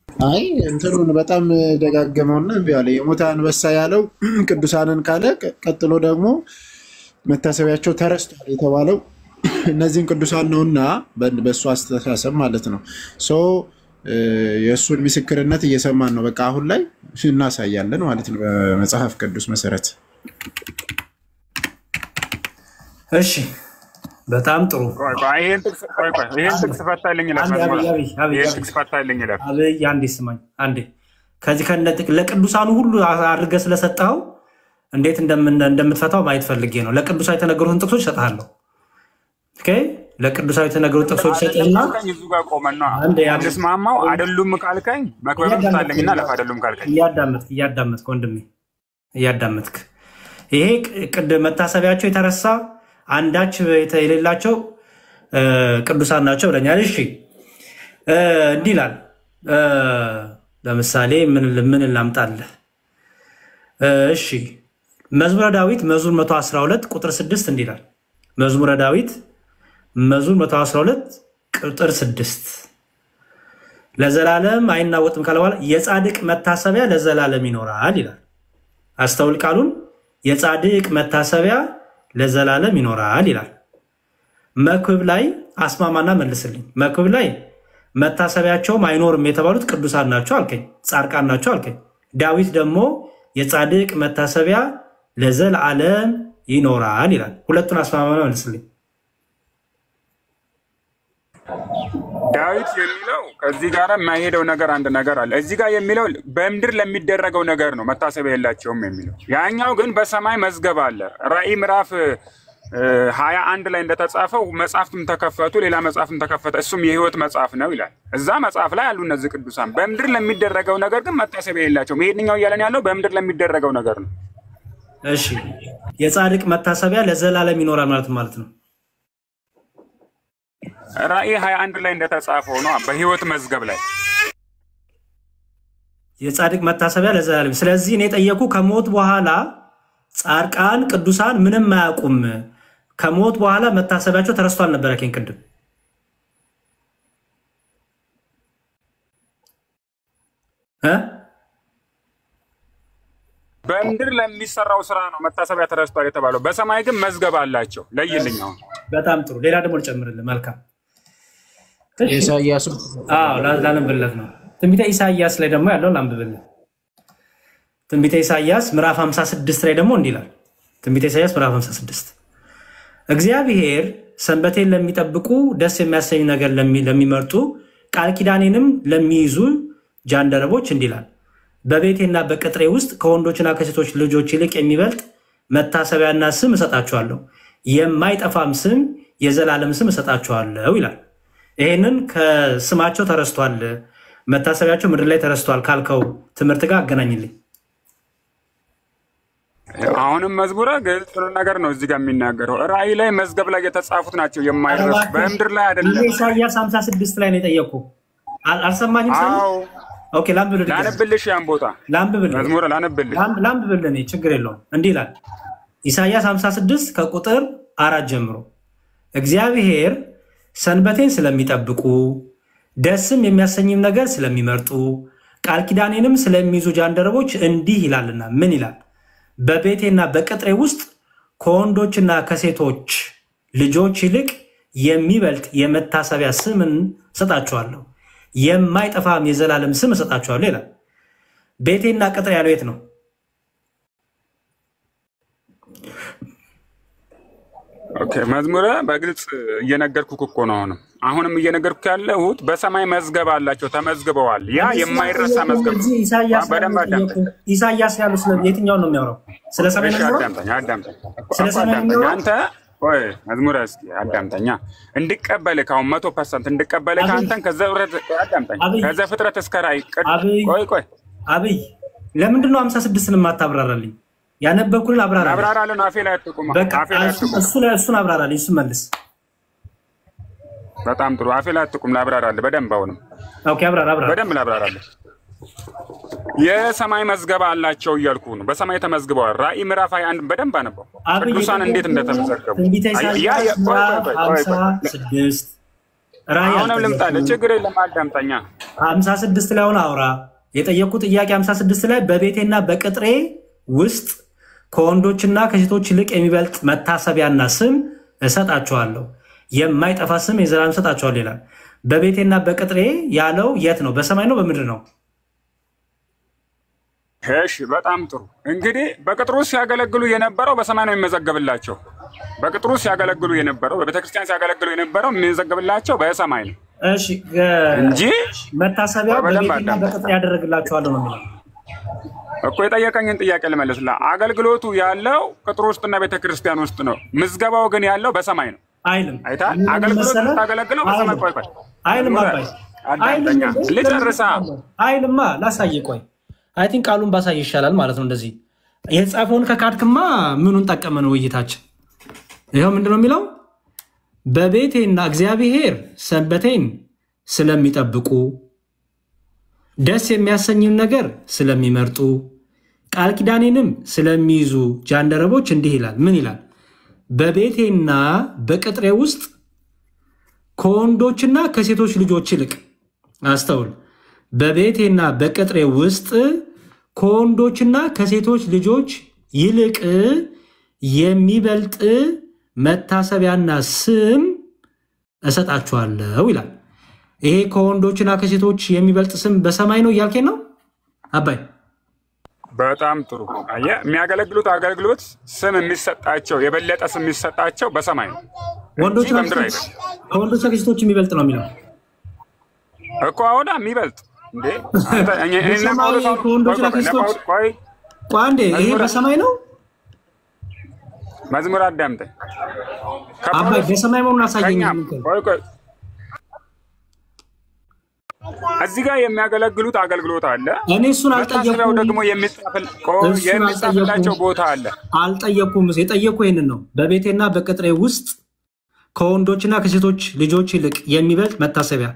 አይ እንትኑን በጣም ደጋገመውና ቢያለ የሞተ አንበሳ ያለው ቅዱሳንን ካለ ቀጥሎ ደግሞ መታሰቢያቸው ተረስቷል የተባለው እነዚህን ቅዱሳን ነውና በእሱ አስተሳሰብ ማለት ነው። የእሱን ምስክርነት እየሰማን ነው። በቃ አሁን ላይ እናሳያለን ማለት ነው በመጽሐፍ ቅዱስ መሰረት። እሺ በጣም ጥሩ። ይሄን ጥቅስ ፈታልኝ ይላል። አብይ አንዴ ስማኝ አንዴ። ከዚህ ለቅዱሳኑ ሁሉ አድርገህ ስለሰጠኸው እንዴት እንደምትፈታው ማየት ፈልጌ ነው። ለቅዱሳን የተነገሩትን ጥቅሶች እሰጥሃለሁ። ኦኬ ለቅዱሳን የተነገሩትን ጥቅሶች ሰጥህና እሱ ጋር ቆመና አንደስማማው አይደሉም ካልከኝ መክበብ ፈታልኝና ለፋ አይደሉም ካልከኝ እያዳመጥክ ወንድሜ እያዳመጥክ ይሄ መታሰቢያቸው የተረሳ አንዳች የሌላቸው ቅዱሳን ናቸው ብለኛል። እሺ እንዲህ ይላል። ለምሳሌ ምን ላምጣልህ? እሺ መዝሙረ ዳዊት መዝሙር 112 ቁጥር 6 እንዲህ ይላል። መዝሙረ ዳዊት መዝሙር 112 ቁጥር 6 ለዘላለም አይናወጥም ካለ በኋላ የጻድቅ መታሰቢያ ለዘላለም ይኖራል ይላል። አስተውል ቃሉን። የጻድቅ መታሰቢያ ለዘላለም ይኖራል ይላል። መክብብ ላይ አስማማና መልስልኝ። መክብብ ላይ መታሰቢያቸውም አይኖርም የተባሉት ቅዱሳን ናቸው አልከኝ፣ ጻድቃን ናቸው አልከኝ። ዳዊት ደግሞ የጻድቅ መታሰቢያ ለዘላለም ይኖራል ይላል። ሁለቱን አስማማና መልስልኝ። ዳዊት የሚለው ከዚህ ጋር የማይሄደው ነገር አንድ ነገር አለ። እዚህ ጋር የሚለው በምድር ለሚደረገው ነገር ነው መታሰቢያ የላቸውም የሚለው። ያኛው ግን በሰማይ መዝገብ አለ። ራእይ ምዕራፍ 21 ላይ እንደተጻፈው መጽሐፍም ተከፈቱ፣ ሌላ መጽሐፍም ተከፈተ፣ እሱም የሕይወት መጽሐፍ ነው ይላል። እዛ መጽሐፍ ላይ ያሉ እነዚህ ቅዱሳን በምድር ለሚደረገው ነገር ግን መታሰቢያ የላቸውም። ይሄንኛው እያለን ያለው በምድር ለሚደረገው ነገር ነው። እሺ የጻድቅ መታሰቢያ ለዘላለም ይኖራል ማለት ነው። ራእይ 21 ላይ እንደተጻፈው ነው በሕይወት መዝገብ ላይ የጻድቅ መታሰቢያ ለዘላለም። ስለዚህ እኔ ጠየቁ ከሞት በኋላ ጻድቃን ቅዱሳን ምንም አያውቁም። ከሞት በኋላ መታሰቢያቸው ተረስቷል ነበር ያልከኝ ቅድም። በምድር ለሚሰራው ስራ ነው መታሰቢያ ተረስቷል የተባለው። በሰማይ ግን መዝገብ አላቸው። ለይልኛው በጣም ጥሩ። ሌላ ደግሞ ልጨምርልህ። መልካም ኢሳይያስ ላንብብለት ነው። ትንቢተ ኢሳይያስ ላይ ደግሞ ያለውን ላንብብልህ። ትንቢተ ኢሳይያስ ምዕራፍ 56 ላይ ደግሞ እንዲህ ይላል። ትንቢተ ኢሳይያስ ምዕራፍ 56 እግዚአብሔር ሰንበቴን ለሚጠብቁ ደስ የሚያሰኝ ነገር ለሚመርጡ ቃል ኪዳኔንም ለሚይዙ ጃንደረቦች እንዲህ ይላል በቤቴና በቅጥሬ ውስጥ ከወንዶችና ከሴቶች ልጆች ይልቅ የሚበልጥ መታሰቢያና ስም እሰጣቸዋለሁ፣ የማይጠፋም ስም የዘላለም ስም እሰጣቸዋለሁ ይላል። ይሄንን ከስማቸው ተረስቷል መታሰቢያቸው ምድር ላይ ተረስቷል ካልከው ትምህርት ጋር አገናኝልኝ። አሁንም መዝሙረ ግልጽ ነገር ነው እዚህ ጋር የሚናገረው። ራእይ ላይ መዝገብ ላይ የተጻፉት ናቸው የማይረሱ በምድር ላይ አይደለም። ኢሳይያስ 56 ላይ ነው የጠየቁ። አልሰማኝም? ኦኬ ላነብልሽ ያን ቦታ መዝሙረ ላንብብልህ ችግር የለውም። እንዲህ ይላል ኢሳይያስ 56 ከቁጥር 4 ጀምሮ እግዚአብሔር ሰንበቴን ስለሚጠብቁ ደስም የሚያሰኝም ነገር ስለሚመርጡ ቃል ኪዳኔንም ስለሚይዙ ጃንደረቦች እንዲህ ይላልና ምን ይላል? በቤቴና በቅጥሬ ውስጥ ከወንዶችና ከሴቶች ልጆች ይልቅ የሚበልጥ የመታሰቢያ ስምን እሰጣቸዋለሁ፣ የማይጠፋም የዘላለም ስም እሰጣቸዋለሁ ይላል። ቤቴና ቅጥሬ ያለው የት ነው? ኦኬ መዝሙረ በግልጽ እየነገርኩህ እኮ ነው። አሁንም እየነገርኩህ ያለሁት በሰማይ መዝገብ አላቸው፣ ተመዝግበዋል። ያ የማይረሳ መዝገብ ነው። ኢሳይያስ ያለው ስለ የትኛው ነው የሚያወራው? ስለ ሰማይ ነው። አዳምጠኝ። አንተ ቆይ መዝሙር እስኪ አዳምጠኛ እንድቀበልህ ካሁን 100% እንድቀበልህ ካንተን ከዘፍጥረት አዳምጠኝ ከዘፍጥረት እስከ ራዕይ ቆይ አብይ ለምንድን ነው 56ን ማታብራራልኝ? ያነበብኩልን አብራራለሁ። አፌ ላይ አትቁም። አፌ ላይ አትቁም። እሱን አብራራልኝ። ስመልስ በጣም ጥሩ። አፌ ላይ አትቁም። ላብራራለህ በደንብ አሁንም። ኦኬ አብራራ በደንብ ላብራራለህ። የሰማይ መዝገባ አላቸው እያልኩ ነው። በሰማይ ተመዝግበዋል። ራዕይ ምዕራፍ 21 በደንብ አነበው። ቅዱሳን እንዴት እንደተመዘገቡ አሁንም ልምጣልህ። ችግር የለም አዳምጠኛ። 56 ላይ አሁን አውራ። የጠየቁት ጥያቄ 56 ላይ በቤቴና በቅጥሬ ውስጥ ከወንዶችና ከሴቶች ይልቅ የሚበልጥ መታሰቢያና ስም እሰጣቸዋለሁ፣ የማይጠፋ ስም የዘላለም እሰጣቸዋለሁ ይላል። በቤቴና በቅጥሬ ያለው የት ነው? በሰማይ ነው በምድር ነው? እሺ በጣም ጥሩ። እንግዲህ በቅጥሩ ሲያገለግሉ የነበረው በሰማይ ነው የሚመዘገብላቸው። በቅጥሩ ሲያገለግሉ የነበረው በቤተክርስቲያን ሲያገለግሉ የነበረው የሚመዘገብላቸው በሰማይ ነው። እሺ እንጂ መታሰቢያው በቤቴና በቅጥሬ ያደረግላቸዋለሁ ነው የሚለው እኮ። የጠየቀኝን ጥያቄ ልመልስልህ። አገልግሎቱ ያለው ቅጥሩ ውስጥና ቤተክርስቲያን ውስጥ ነው። ምዝገባው ግን ያለው በሰማይ ነው አይልም። አይታ አገልግሎቱ ታገለግለው በሰማይ ቆይ አይልም። አባይ አዳምጠኛ ልጨርሳ አይልማ ላሳየህ። ቆይ አይ ቲንክ ቃሉን ባሳይ ይሻላል ማለት ነው። እንደዚህ የጻፈውን ከካድክማ ምኑን ጠቀመ ነው ውይይታችን። ይሄው ምንድነው የሚለው? በቤቴና እግዚአብሔር ሰንበቴን ስለሚጠብቁ ደስ የሚያሰኝን ነገር ስለሚመርጡ ቃል ኪዳኔንም ስለሚይዙ ጃንደረቦች እንዲህ ይላል። ምን ይላል? በቤቴና በቅጥሬ ውስጥ ከወንዶችና ከሴቶች ልጆች ይልቅ አስተውል። በቤቴና በቅጥሬ ውስጥ ከወንዶችና ከሴቶች ልጆች ይልቅ የሚበልጥ መታሰቢያና ስም እሰጣችኋለሁ ይላል። ይሄ ከወንዶችና ከሴቶች የሚበልጥ ስም በሰማይ ነው እያልከኝ ነው አባይ? በጣም ጥሩ። አየህ፣ የሚያገለግሉት አገልግሎት ስም የሚሰጣቸው የበለጠ ስም የሚሰጣቸው በሰማይ ነው። ወንዶችና ከሴቶች የሚበልጥ ነው የሚለው እኮ። አሁን የሚበልጥ እንዴ አንዴ ይሄ በሰማይ ነው። መዝሙር አዳምጠኝ አባይ። በሰማይ መሆኑን አሳየኝ። እዚህ ጋር የሚያገለግሉት አገልግሎት አለ። እኔ እሱን አልጠየኩም። ደግሞ የሚጻፍላቸው ቦታ አለ። አልጠየኩም። የጠየኩ ይሄንን ነው። በቤቴና በቅጥሬ ውስጥ ከወንዶችና ከሴቶች ልጆች ይልቅ የሚበልጥ መታሰቢያ።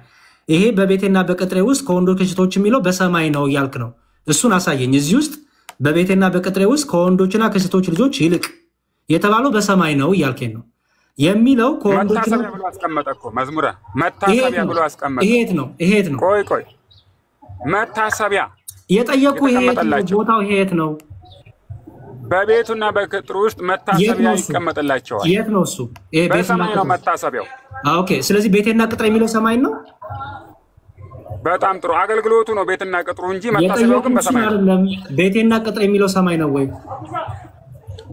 ይሄ በቤቴና በቅጥሬ ውስጥ ከወንዶች ከሴቶች የሚለው በሰማይ ነው እያልክ ነው። እሱን አሳየኝ። እዚህ ውስጥ በቤቴና በቅጥሬ ውስጥ ከወንዶችና ከሴቶች ልጆች ይልቅ የተባለው በሰማይ ነው እያልከኝ ነው የሚለው። መታሰቢያ ብሎ አስቀመጠ እኮ መዝሙረ። መታሰቢያ ብሎ አስቀመጠ። ይሄት ነው። ቆይ መታሰቢያ የጠየቁ ቦታው ይሄት ነው? በቤቱና በቅጥሩ ውስጥ መታሰቢያ ይቀመጥላቸዋል። የት ነው እሱ? በሰማይ ነው መታሰቢያው። ኦኬ። ስለዚህ ቤቴና ቅጥር የሚለው ሰማይ ነው። በጣም ጥሩ። አገልግሎቱ ነው ቤትና ቅጥሩ እንጂ መታሰቢያው ግን በሰማይ ነው። ቤቴና ቅጥር የሚለው ሰማይ ነው ወይ?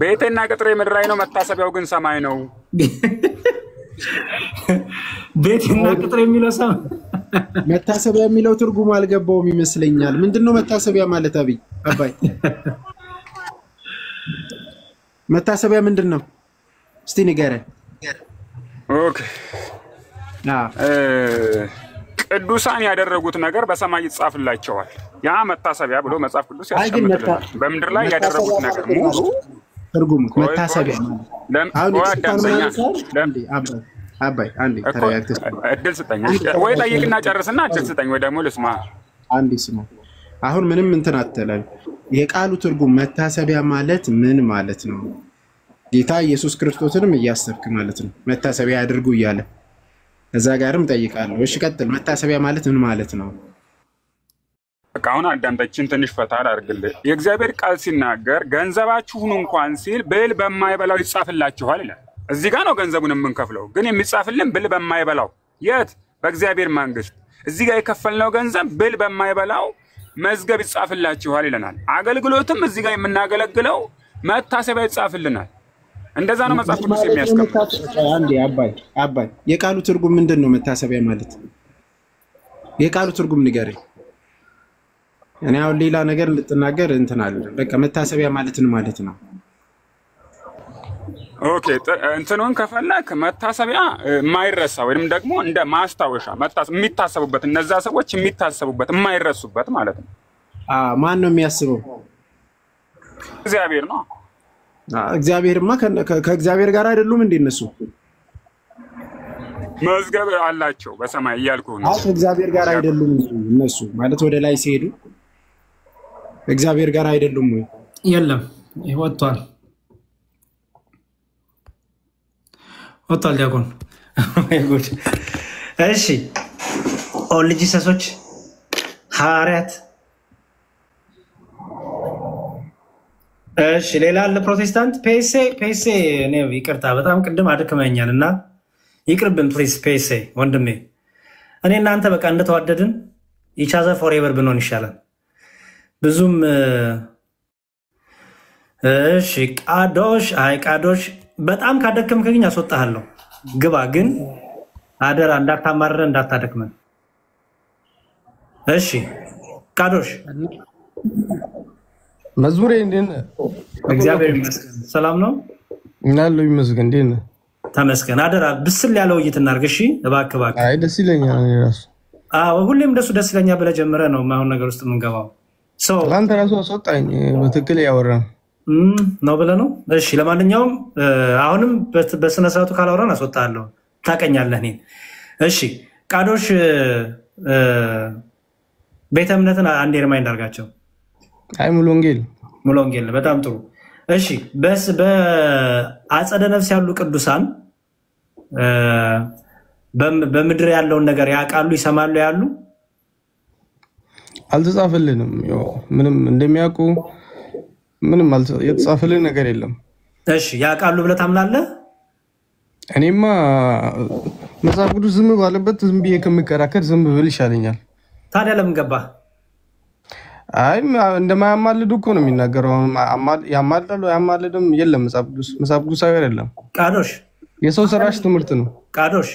ቤቴና ቅጥሬ ምድራዊ ነው፣ መታሰቢያው ግን ሰማይ ነው። ቤቴና ቅጥር የሚለው ሰማይ። መታሰቢያ የሚለው ትርጉሙ አልገባውም ይመስለኛል። ምንድነው መታሰቢያ ማለት? አባይ መታሰቢያ ምንድነው? እስቲ ንገረን። ኦኬ። ቅዱሳን ያደረጉት ነገር በሰማይ ይጻፍላቸዋል። ያ መታሰቢያ ብሎ መጽሐፍ ቅዱስ ያስቀምጥልናል። በምድር ላይ ያደረጉት ነገር ሙሉ ትርጉሙ መታሰቢያ ማለት አባይ አንዴ ተረጋግተህ እድል ስጠኝ ወይ ጠይቅና ጨርስና እድል ስጠኝ ወይ ደግሞ ልስማ። አንዴ ስማ። አሁን ምንም እንትን አትለም። የቃሉ ትርጉም መታሰቢያ ማለት ምን ማለት ነው? ጌታ ኢየሱስ ክርስቶስንም እያሰብክ ማለት ነው። መታሰቢያ ያድርጉ እያለ እዛ ጋርም ጠይቃለሁ። እሺ ቀጥል። መታሰቢያ ማለት ምን ማለት ነው? በቃ አሁን አዳምጠችን ትንሽ ፈታ አድርግልህ። የእግዚአብሔር ቃል ሲናገር ገንዘባችሁን እንኳን ሲል ብል በማይበላው ይጻፍላችኋል ይላል። እዚህ ጋር ነው ገንዘቡን የምንከፍለው፣ ግን የሚጻፍልን ብል በማይበላው የት? በእግዚአብሔር መንግስት። እዚህ ጋር የከፈልነው ገንዘብ ብል በማይበላው መዝገብ ይጻፍላችኋል ይለናል። አገልግሎትም እዚህ ጋር የምናገለግለው መታሰቢያ ይጻፍልናል። እንደዛ ነው መጽሐፍ ቅዱስ የሚያስቀምጠው። አንዴ አባይ የቃሉ ትርጉም ምንድን ነው? መታሰቢያ ማለት የቃሉ ትርጉም ንገረኝ። እኔ አሁን ሌላ ነገር እንድትናገር እንትን አለ። በቃ መታሰቢያ ማለት ነው ማለት ነው። ኦኬ እንትኑን ከፈለክ መታሰቢያ የማይረሳ ወይንም ደግሞ እንደ ማስታወሻ የሚታሰቡበት እነዛ ሰዎች የሚታሰቡበት የማይረሱበት ማለት ነው። ማን ነው የሚያስበው? እግዚአብሔር ነው። እግዚአብሔርማ ከእግዚአብሔር ጋር አይደሉም እንዴ እነሱ? መዝገብ አላቸው በሰማይ እያልኩ ነው። ከእግዚአብሔር ጋር አይደሉም እነሱ ማለት ወደ ላይ ሲሄዱ እግዚአብሔር ጋር አይደሉም ወይ? የለም ወጥቷል ዲያቆን። እሺ ኦል ጂሰሶች ሐዋርያት። እሺ ሌላ አለ ፕሮቴስታንት ፔሴ ነው። ይቅርታ በጣም ቅድም አድክመኛል እና ይቅርብን ፕሊዝ ፔሴ ወንድሜ። እኔ እናንተ በቃ እንደተዋደድን ኢቻዘር ፎርኤቨር ብንሆን ይሻላል ብዙም። እሺ ቃዶሽ በጣም ካደከምከኝ አስወጣሃለሁ። ግባ ግን አደራ እንዳታማረረ እንዳታደክመን። እሺ ቃዶሽ መዝሙሬ እንዴት ነህ? እግዚአብሔር ይመስገን ሰላም ነው እናለው ይመስገን። እንዴት ነህ? ተመስገን። አደራ ብስል ያለው ውይይት እናድርግ። እሺ እባክህ። አይ ደስ ይለኛል እኔ ራሱ። ሁሌም ደስ ይለኛል ብለህ ጀምረህ ነው ማሁን ነገር ውስጥ የምንገባው። አንተ ራሱ አስወጣኝ በትክክል ያወራን ነው ብለህ ነው። እሺ ለማንኛውም አሁንም በስነ ስርዓቱ ካላወራን አስወጣለሁ። ታቀኛለህ እኔን። እሺ ቃዶሽ ቤተ እምነትን አንዴ ሪማይንድ አድርጋቸው። አይ ሙሉ ወንጌል በጣም ጥሩ። እሺ በአጸደ ነፍስ ያሉ ቅዱሳን በምድር ያለውን ነገር ያውቃሉ ይሰማሉ ያሉ? አልተጻፈልንም። ምንም እንደሚያውቁ ምንም የተጻፈልን ነገር የለም። እሺ ያውቃሉ ብለህ ታምናለህ? እኔማ መጽሐፍ ቅዱስ ዝም ባለበት ዝም ብዬ ከምከራከር ዝም ብል ይሻለኛል። ታዲያ ለምን ገባህ? አይ እንደማያማልዱ እኮ ነው የሚናገረው። ያማልዳሉ ያማልድም የለም መጽሐፍ ቅዱሳዊ አይደለም። ቃዶሽ የሰው ሰራሽ ትምህርት ነው። ቃዶሽ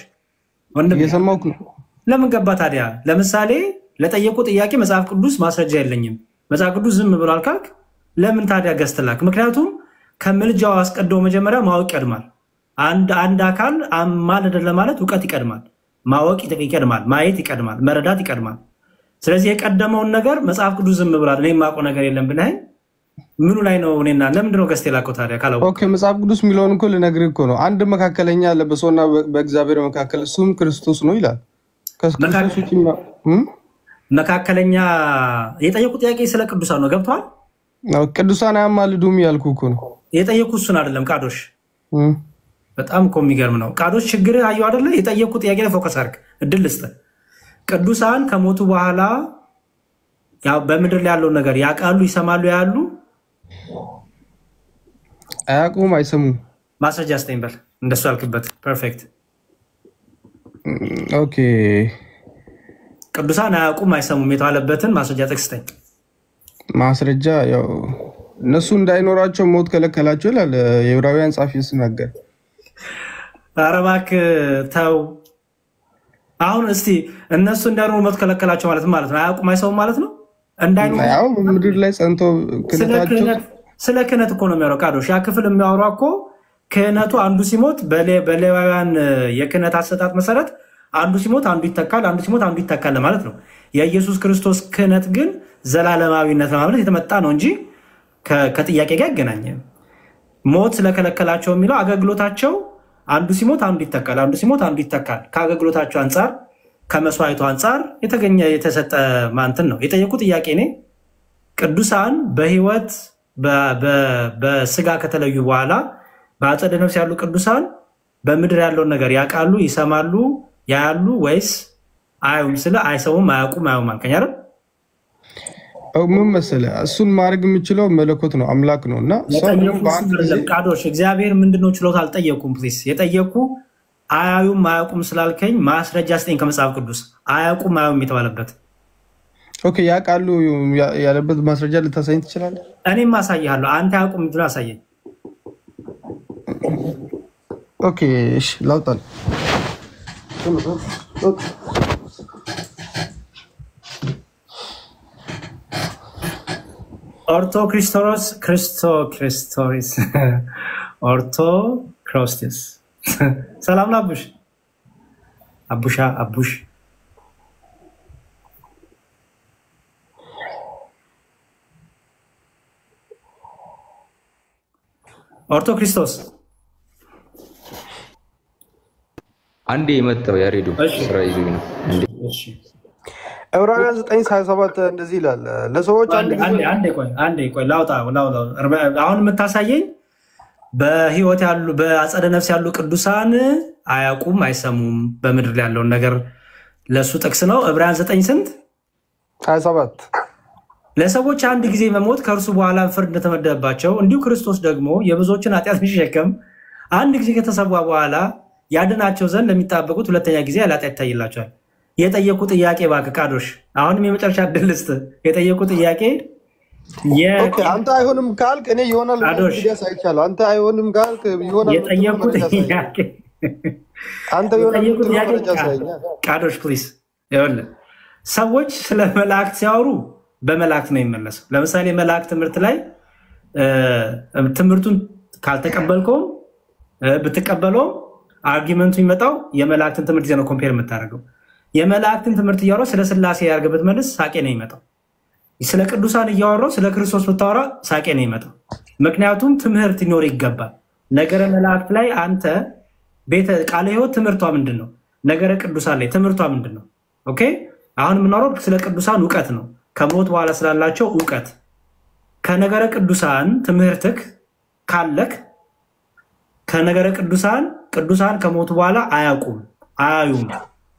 ወንድም እየሰማሁህ ነው። ለምን ገባህ ታዲያ? ለምሳሌ ለጠየቁ ጥያቄ መጽሐፍ ቅዱስ ማስረጃ የለኝም መጽሐፍ ቅዱስ ዝም ብሏል ካልክ ለምን ታዲያ ገዝተላክ? ምክንያቱም ከምልጃው አስቀድሞ መጀመሪያ ማወቅ ይቀድማል። አንድ አካል አማልደ ለማለት እውቀት ይቀድማል፣ ማወቅ ይቀድማል፣ ማየት ይቀድማል፣ መረዳት ይቀድማል። ስለዚህ የቀደመውን ነገር መጽሐፍ ቅዱስ ዝም ብሏል እኔ የማውቀው ነገር የለም ብለህ ምኑ ላይ ነው እኔና ለምንድን ነው ገዝተህ ላከው ታዲያ? ኦኬ መጽሐፍ ቅዱስ የሚለውን እኮ ልነግርህ እኮ ነው። አንድ መካከለኛ አለ በሰውና በእግዚአብሔር መካከል እሱም ክርስቶስ ነው ይላል። ከክርስቶስ ውጪ መካከለኛ የጠየቁ ጥያቄ ስለ ቅዱሳን ነው። ገብቷል? ቅዱሳን አያማልዱም ያልኩህ እኮ ነው። የጠየቁ እሱን አይደለም ቃዶሽ። በጣም እኮ የሚገርም ነው ቃዶሽ። ችግር አየሁ አይደለ? የጠየቁ ጥያቄ ላይ ፎከስ አድርግ። እድል ልስጥህ። ቅዱሳን ከሞቱ በኋላ ያው በምድር ላይ ያለው ነገር ያውቃሉ ይሰማሉ ያሉ? አያውቁም አይሰሙም። ማስረጃ ስጠኝ በል እንደሱ ያልክበት። ፐርፌክት ኦኬ። ቅዱሳን አያውቁም አይሰሙም የተባለበትን ማስረጃ ጠቅስተኝ። ማስረጃ ያው እነሱ እንዳይኖራቸው ሞት ከለከላቸው ይላል የዕብራውያን ጻፊ ሲናገር። ኧረ እባክህ ተው። አሁን እስቲ እነሱ እንዳይኖሩ ሞት ከለከላቸው ማለት ነው አያውቁም አይሰሙም ማለት ነው? እንዳይኖሩ ያው በምድር ላይ ጸንቶ ክህነታቸው ስለ ክህነት እኮ ነው የሚያወራው ቃዶሽ። ያ ክፍል የሚያወራው እኮ ክህነቱ አንዱ ሲሞት በሌዋውያን የክህነት አሰጣጥ መሰረት አንዱ ሲሞት አንዱ ይተካል፣ አንዱ ሲሞት አንዱ ይተካል ማለት ነው። የኢየሱስ ክርስቶስ ክህነት ግን ዘላለማዊነት ለማለት የተመጣ ነው እንጂ ከጥያቄ ጋር አይገናኝም። ሞት ስለከለከላቸው የሚለው አገልግሎታቸው አንዱ ሲሞት አንዱ ይተካል፣ አንዱ ሲሞት አንዱ ይተካል። ከአገልግሎታቸው አንጻር ከመስዋዕቱ አንጻር የተገኘ የተሰጠ ማንተን ነው የጠየቁ ጥያቄ ነው። ቅዱሳን በህይወት በስጋ ከተለዩ በኋላ በአጸደ ነፍስ ያሉ ቅዱሳን በምድር ያለውን ነገር ያውቃሉ ይሰማሉ ያያሉ ወይስ አያዩም? ስለ አይሰሙም አያውቁም አያዩም አልከኝ አይደል? ምን መሰለህ እሱን ማድረግ የሚችለው መለኮት ነው አምላክ ነው። እና ቃዶሽ እግዚአብሔር ምንድነው ችሎታ አልጠየቁም። ፕሊስ የጠየቁ አያዩም አያውቁም ስላልከኝ ማስረጃ ስጠኝ ከመጽሐፍ ቅዱስ አያውቁም አያዩም የተባለበት። ኦኬ ያውቃሉ ያለበት ማስረጃ ልታሳየኝ ትችላለህ? እኔም አሳይሃለሁ። አንተ አያውቁም እንትን አሳየኝ። ኦኬ እሺ ላውጣል። ኦርቶ ክሮስቲስ ሰላም ናቡሽ አቡሽ ኦርቶ ክርስቶስ አንዴ የመጣው ያሬዱ ስራ ይዞኝ ነው። እሺ ዕብራውያን 9:27 እንደዚህ ይላል ለሰዎች አንዴ ቆይ ላውጣ አሁን የምታሳየኝ በህይወት ያሉ በአጸደ ነፍስ ያሉ ቅዱሳን አያውቁም አይሰሙም በምድር ላይ ያለውን ነገር ለሱ ጥቅስ ነው። ዕብራውያን 9:27 ለሰዎች አንድ ጊዜ መሞት ከእርሱ በኋላ ፍርድ እንደተመደበባቸው እንዲሁ ክርስቶስ ደግሞ የብዙዎችን ኃጢአት ሊሸከም አንድ ጊዜ ከተሰዋ በኋላ ያድናቸው ዘንድ ለሚጣበቁት ሁለተኛ ጊዜ ኃጢአት ይታይላቸዋል። የጠየቁ ጥያቄ እባክህ ቃዶሽ አሁንም የመጨረሻ ዕድል ልስጥ። የጠየቁ ጥያቄ አንተ አይሆንም ካልክ እኔ ይሆናል ቪዲዮስ አይቻለሁ። አንተ አይሆንም ካልክ ይሆናል የጠየቁ ጥያቄ አንተ ይሆናል ቃዶሽ ፕሊዝ ይኸውልህ ሰዎች ስለ መላእክት ሲያወሩ በመላእክት ነው የሚመለሰው። ለምሳሌ መላእክት ትምህርት ላይ ትምህርቱን ካልተቀበልከው ብትቀበለው አርጊመንቱ የሚመጣው የመላእክትን ትምህርት ነው ኮምፔር የምታደርገው። የመላእክትን ትምህርት እያወራው ስለ ስላሴ ያርገ ብትመልስ ሳቄ ነው የሚመጣው። ስለ ቅዱሳን እያወራው ስለ ክርስቶስ ብታወራ ሳቄ ነው የሚመጣው። ምክንያቱም ትምህርት ይኖር ይገባል። ነገረ መላእክት ላይ አንተ ቤተ ቃለ ሕይወት ትምህርቷ ምንድነው? ነገረ ቅዱሳን ላይ ትምህርቷ ምንድነው? ኦኬ አሁን የምናወራው ስለ ቅዱሳን ዕውቀት ነው። ከሞት በኋላ ስላላቸው ዕውቀት ከነገረ ቅዱሳን ትምህርትክ ካለክ ከነገረ ቅዱሳን ከሞት በኋላ አያውቁም አያዩም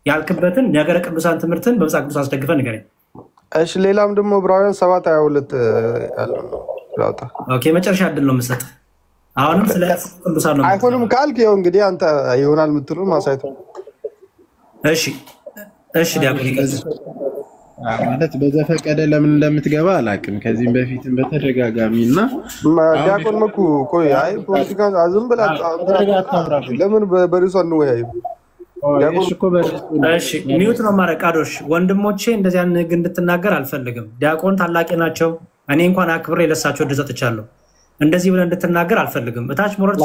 ያልክበትን ነገረ ቅዱሳን ትምህርትን በመጽሐፍ ቅዱስ አስደግፈን ንገረኝ። እሺ ሌላም ደግሞ ዕብራውያን 7:22 ያለው ነው ላውጣ። ኦኬ መጨረሻ ዕድል ነው የምሰጥ። አሁንም ስለ ቅዱሳን ነው አይሆንም ካልክ ይኸው እንግዲህ አንተ ይሆናል የምትሉ ማሳየት ነው። እሺ ዲያቆን ማለት በዘፈቀደ ለምን እንደምትገባ አላውቅም። ከዚህም በፊትም በተደጋጋሚና ዲያቆን መኩ ቆይ አይ ፖለቲካ አዝም ብላ ለምን በርዕሱ አንወያይም? እሺ ሚውት ነው ማረቅ ቃዶሽ ወንድሞቼ እንደዚህ አይነት ንግግር እንድትናገር አልፈልግም። ዲያቆን ታላቂ ናቸው። እኔ እንኳን አክብሬ ለሳቸው ዕድል ሰጥቻለሁ። እንደዚህ ብለህ እንድትናገር አልፈልግም። እታች ሞረድ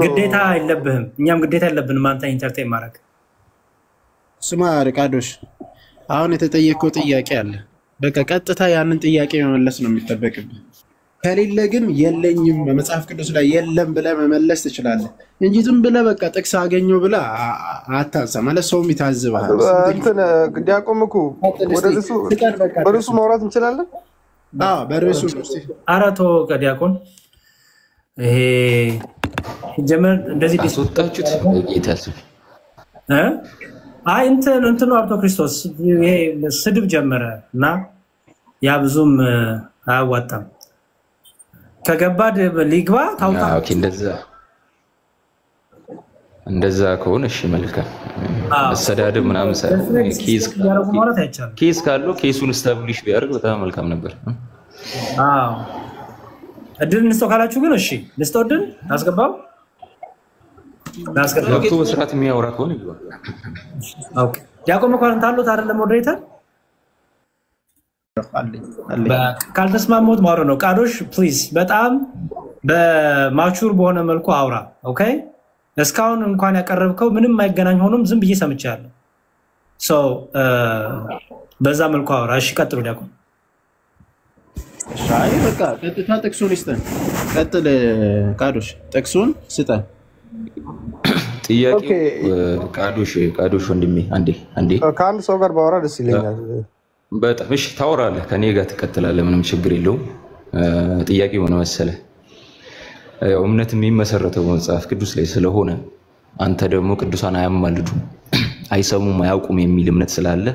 ግዴታ አይለብህም። እኛም ግዴታ የለብንም አንተ ኢንተርቴን ማድረግ። ስማ ቃዶሽ አሁን የተጠየቀው ጥያቄ አለ። በቃ ቀጥታ ያንን ጥያቄ መመለስ ነው የሚጠበቅብህ። ከሌለ ግን የለኝም በመጽሐፍ ቅዱስ ላይ የለም ብለህ መመለስ ትችላለህ እንጂ ዝም ብለህ በቃ ጥቅስ አገኘው ብለህ አታንሳ ማለት ሰውም ይታዝብሃል። እንትን ዲያቆን እኮ ወደሱ በርዕሱ ማውራት እንችላለን። በርዕሱ አራቶ ከዲያቆን ይሄ ጀመር እንደዚህ አስወጣችሁት ጌታስ አይ እንትን አርቶ ክርስቶስ ይሄ ስድብ ጀመረ እና ያ ብዙም አያዋጣም። ከገባድ ሊግባ ታውቃ። ኦኬ እንደዛ ከሆነ እሺ መልካም። አሰዳደብ ምናምን ኬስ ካለው ኬሱን ስታብሊሽ ቢያደርግ በጣም መልካም ነበር። እድል እንስጠው ካላችሁ ግን እሺ ልስጠው። እድል አስገባው ገብቶ በስርዓት የሚያወራ ከሆነ ይገባል። ኦኬ ዲያቆን መኳንንት አሉት አይደለም ሞዴሬተር ካልተስማሙት ማውራት ነው። ቃዶሽ ፕሊዝ በጣም በማቹር በሆነ መልኩ አውራ። ኦኬ እስካሁን እንኳን ያቀረብከው ምንም የማይገናኝ ሆኖም ዝም ብዬ ሰምቻለሁ። በዛ መልኩ አውራ። እሺ ቀጥሉ ዲያቆን። አይ በቃ ቀጥታ ጥቅሱን ይስጠን። ቀጥል ቃዶሽ ጥቅሱን ስጠን። ጥያቄ ቃዶሽ ወንድሜ አንዴ ከአንድ ሰው ጋር ባወራ ደስ ይለኛል። በጣም እሺ ታወራለህ፣ ከኔ ጋር ትቀጥላለህ፣ ምንም ችግር የለውም። ጥያቄው ሆነ መሰለህ ያው እምነት የሚመሰረተው መጽሐፍ ቅዱስ ላይ ስለሆነ አንተ ደግሞ ቅዱሳን አያማልዱም፣ አይሰሙም፣ አያውቁም የሚል እምነት ስላለ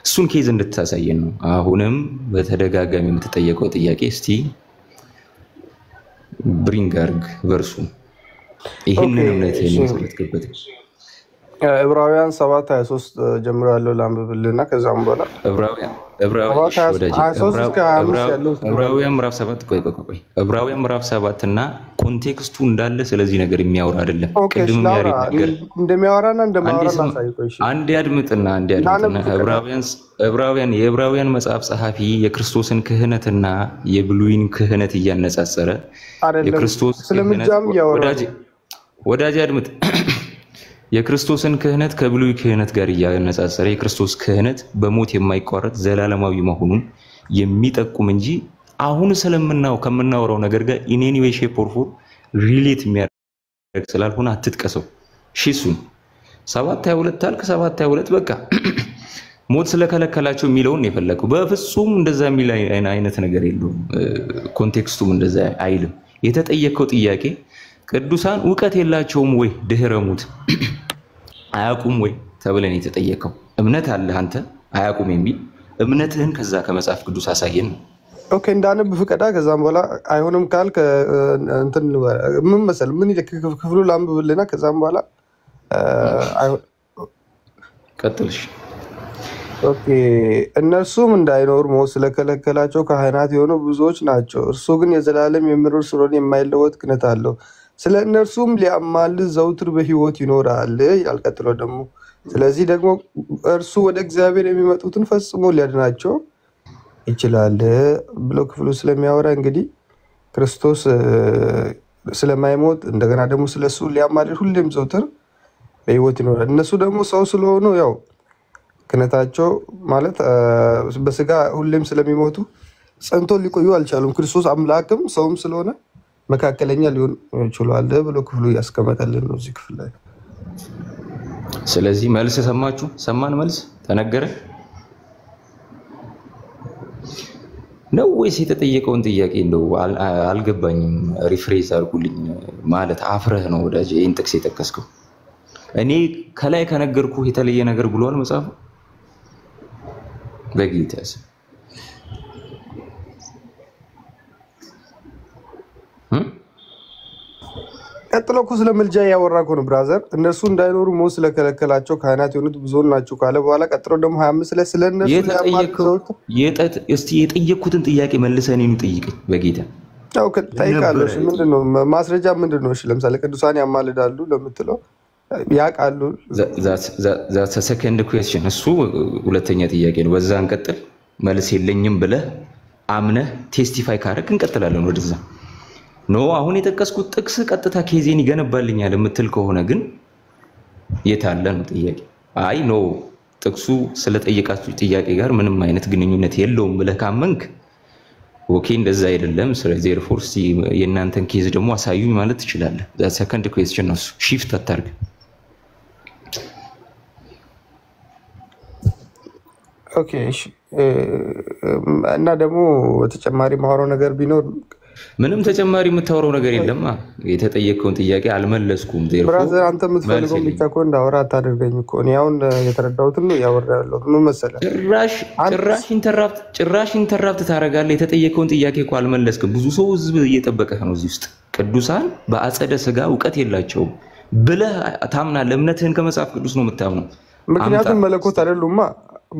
እሱን ኬዝ እንድታሳየን ነው። አሁንም በተደጋጋሚ የምትጠየቀው ጥያቄ እስቲ ብሪንግ አድርግ በርሱ ይሄንን እምነት የሚመሰረትበት ዕብራውያን 7:23 ጀምሮ ያለው ላንብብልና ከዛም በኋላ ዕብራውያን ምዕራፍ 7 ቆይ ዕብራውያን ምዕራፍ 7 እና ኮንቴክስቱ እንዳለ ስለዚህ ነገር የሚያወራ አይደለም። ቅድም ያሪ ነገር እንደሚያወራና እንደማወራ ላሳይቆሽ አንዴ አድምጥና የዕብራውያን መጽሐፍ ጸሐፊ የክርስቶስን ክህነትና የብሉይን ክህነት እያነጻጸረ የክርስቶስ ስለምጃም ያወራ ወዳጅ አድምጥ። የክርስቶስን ክህነት ከብሉይ ክህነት ጋር እያነጻጸረ የክርስቶስ ክህነት በሞት የማይቋረጥ ዘላለማዊ መሆኑን የሚጠቁም እንጂ አሁን ከምናወራው ነገር ጋር ኢን ኤኒ ዌይ ሼፕ ኦር ፎርም ሪሌት የሚያደርግ ስላልሆነ አትጥቀሰው። እሱን 722 አልክ 722 በቃ ሞት ስለከለከላቸው የሚለውን የፈለከው በፍጹም እንደዛ የሚል አይነት ነገር የለውም። ኮንቴክስቱም እንደዛ አይልም። የተጠየቀው ጥያቄ ቅዱሳን ዕውቀት የላቸውም ወይ ድህረ ሞት አያውቁም ወይ ተብለን የተጠየቀው እምነት አለ አንተ አያውቁም የሚል እምነትህን ከዛ ከመጽሐፍ ቅዱስ አሳየን። ኦኬ እንዳነብ ፍቀዳ ከዛም በኋላ አይሆንም ካልክ እንትን ምን መሰል ምን ክፍሉ ላንብብልና ከዛም በኋላ አይሆን ቀጥልሽ። ኦኬ እነርሱም እንዳይኖር ሞት ስለከለከላቸው ካህናት የሆኑ ብዙዎች ናቸው። እርሱ ግን የዘላለም የሚኖር ስለሆነ የማይለወጥ ክህነት አለው። ስለ እነርሱም ሊያማልድ ዘውትር በሕይወት ይኖራል ይላል። ቀጥሎ ደግሞ ስለዚህ ደግሞ እርሱ ወደ እግዚአብሔር የሚመጡትን ፈጽሞ ሊያድናቸው ይችላል ብሎ ክፍሉ ስለሚያወራ እንግዲህ ክርስቶስ ስለማይሞት እንደገና ደግሞ ስለሱ ሊያማልድ ሁሌም ዘውትር በሕይወት ይኖራል። እነሱ ደግሞ ሰው ስለሆኑ ያው ክህነታቸው ማለት በስጋ ሁሌም ስለሚሞቱ ጸንቶ ሊቆዩ አልቻሉም። ክርስቶስ አምላክም ሰውም ስለሆነ መካከለኛ ሊሆን ይችላል ብሎ ክፍሉ ያስቀመጠልን ነው እዚህ ክፍል ላይ። ስለዚህ መልስ ሰማችሁ? ሰማን? መልስ ተነገረ ነው ወይስ የተጠየቀውን ጥያቄ እንደው አልገባኝም። ሪፍሬዝ አድርጉልኝ። ማለት አፍረህ ነው ወዳጅ ይሄን ጥቅስ የጠቀስከው? እኔ ከላይ ከነገርኩ የተለየ ነገር ብሏል መጽሐፉ? በጌታስ ቀጥሎ እኮ ስለ ምልጃ ያወራ እኮ ነው ብራዘር። እነሱ እንዳይኖሩ ሞት ስለከለከላቸው ካህናት የሆኑት ብዙዎች ናቸው ካለ በኋላ ቀጥሎ ደግሞ 25 ላይ ስለ እነሱ የጠየቅኩትን ጥያቄ መልሰህ እኔን ጠይቀኝ በጌታ። አው ከጠይቃለሽ ምንድነው ማስረጃ ምንድነው? እሺ ለምሳሌ ቅዱሳን ያማልዳሉ ለምትለው ያቃሉ that's a second question። እሱ ሁለተኛ ጥያቄ ነው። በዛ እንቀጥል። መልስ የለኝም ብለህ አምነህ ቴስቲፋይ ካረክ እንቀጥላለን ወደዛ። ኖ አሁን የጠቀስኩት ጥቅስ ቀጥታ ኬዜን ይገነባልኛል የምትል ከሆነ ግን የታለ ነው ጥያቄ። አይ ኖ ጥቅሱ ስለጠየቃችሁ ጥያቄ ጋር ምንም አይነት ግንኙነት የለውም ብለህ ካመንክ ኦኬ እንደዛ አይደለም። ስለዚህ therefore የእናንተን ኬዝ ደግሞ አሳዩኝ ማለት ትችላለህ። that second question ነው። shift አታርግ። ኦኬ እሺ እና ደግሞ ተጨማሪ ማወራው ነገር ቢኖር ምንም ተጨማሪ የምታወራው ነገር የለም። የተጠየቀውን ጥያቄ አልመለስኩም። ብራዘር አንተ የምትፈልገው ብቻ እኮ እንዳወራ አታደርገኝ እኮ። እኔ አሁን የተረዳሁትን ነው ያወራ ያለሁት። ምን መሰለህ ጭራሽ ኢንተራፕት ታደርጋለህ። የተጠየቀውን ጥያቄ እኮ አልመለስክም። ብዙ ሰው ህዝብ እየጠበቀህ ነው እዚህ ውስጥ። ቅዱሳን በአጸደ ስጋ ዕውቀት የላቸውም ብለህ ታምናለህ። እምነትህን ከመጽሐፍ ቅዱስ ነው የምታምነው። ምክንያቱም መለኮት አይደሉማ።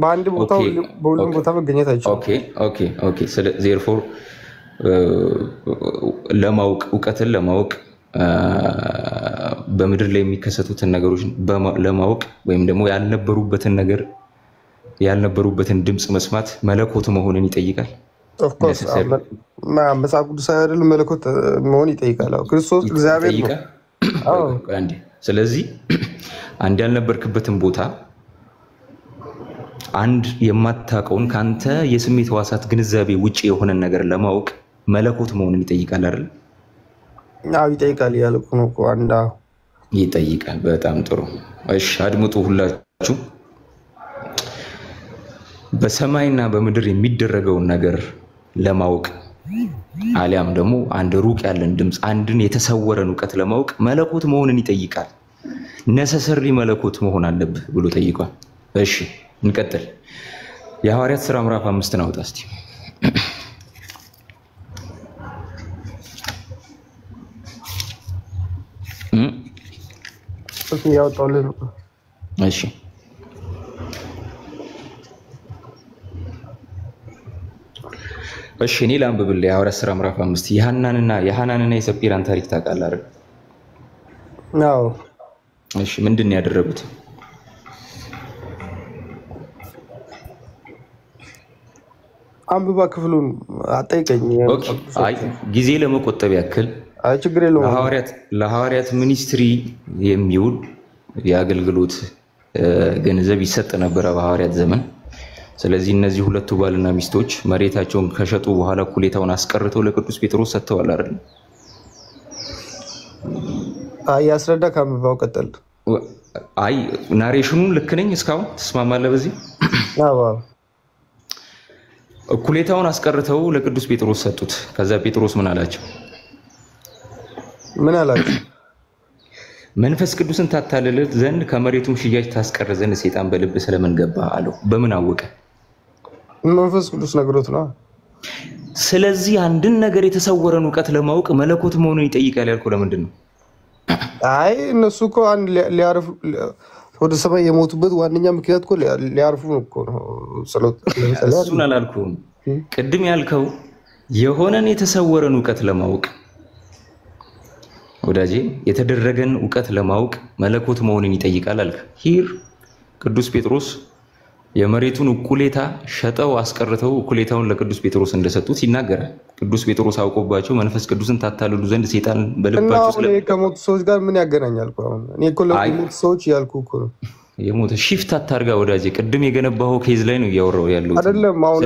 በአንድ ቦታ በሁሉም ቦታ መገኘት አይችልም። ኦኬ therefore ለማወቅ ዕውቀትን ለማወቅ በምድር ላይ የሚከሰቱትን ነገሮች ለማወቅ ወይም ደግሞ ያልነበሩበትን ድምጽ መስማት መለኮት መሆንን ይጠይቃል። ኦፍ ኮርስ መጽሐፍ ቅዱስ አይደል መለኮት መሆን ይጠይቃል። ክርስቶስ እግዚአብሔር ነው። አንዴ ስለዚህ አንድ ያልነበርክበትን ቦታ አንድ የማታውቀውን ካንተ የስሜት ሕዋሳት ግንዛቤ ውጪ የሆነ ነገር ለማወቅ መለኮት መሆንን ይጠይቃል አይደል? አዎ ይጠይቃል ያልኩ ነው እኮ አንዳ ይጠይቃል። በጣም ጥሩ። እሺ አድምጡ ሁላችሁ። በሰማይና በምድር የሚደረገውን ነገር ለማወቅ አሊያም ደግሞ አንድ ሩቅ ያለን ድምጽ አንድን የተሰወረን ዕውቀት ለማወቅ መለኮት መሆንን ይጠይቃል። ነሰሰሪ መለኮት መሆን አለብህ ብሎ ጠይቋል። እሺ እንቀጥል። የሐዋርያት ሥራ ምዕራፍ 5 አውጣ እስቲ። ያወጣልን እሺ እኔ ላንብብልህ። የሐዋርያት ሥራ ምዕራፍ 5 የሐናንና የሰጲራን ታሪክ ታውቃለህ አይደል? አዎ። እሺ ምንድን ያደረጉት? አንብባ ክፍሉን አጠይቀኝ። ኦኬ አይ ጊዜ ለመቆጠብ ያክል አይ ችግር የለውም። ለሐዋርያት ሚኒስትሪ የሚውል የአገልግሎት ገንዘብ ይሰጥ ነበር በሐዋርያት ዘመን። ስለዚህ እነዚህ ሁለቱ ባልና ሚስቶች መሬታቸውን ከሸጡ በኋላ ኩሌታውን አስቀርተው ለቅዱስ ጴጥሮስ ሰጥተዋል አይደል? አይ ያስረዳ ካምባው ቀጠል። አይ ናሬሽኑ ልክ ነኝ እስካሁን ተስማማለህ በዚህ? አዎ ኩሌታውን አስቀርተው ለቅዱስ ጴጥሮስ ሰጡት። ከዛ ጴጥሮስ ምን አላቸው? ምን አላቸው? መንፈስ ቅዱስን ታታልለት ዘንድ ከመሬቱም ሽያጭ ታስቀር ዘንድ ሰይጣን በልብ ስለምን ገባ አለው። በምን አወቀ? መንፈስ ቅዱስ ነግሮት ነው። ስለዚህ አንድን ነገር የተሰወረን ዕውቀት ለማወቅ መለኮት መሆኑን ይጠይቃል ያልኩህ ለምንድን ነው? አይ እነሱ እኮ አንድ ሊያርፉ ወደ ሰማይ የሞቱበት ዋነኛ ምክንያት እኮ ሊያርፉ እኮ ነው። እሱን አላልኩም። ቅድም ያልከው የሆነን የተሰወረን ዕውቀት ለማወቅ ወዳጄ የተደረገን ዕውቀት ለማወቅ መለኮት መሆኑን ይጠይቃል አልክ። ሂር ቅዱስ ጴጥሮስ የመሬቱን እኩሌታ ሸጠው አስቀርተው እኩሌታውን ለቅዱስ ጴጥሮስ እንደሰጡት ይናገራል። ቅዱስ ጴጥሮስ አውቆባቸው መንፈስ ቅዱስን ታታልሉ ዘንድ ሰይጣን በልባቸው ከሞቱ ሰዎች ጋር ምን ያገናኛል? እኔ እኮ ለሞቱ ሰዎች ያልኩ እኮ ነው። የሞተ ሺፍት አታርጋ ወዳጄ። ቅድም የገነባው ኬዝ ላይ ነው እያወራው ያለው አይደለም። አሁን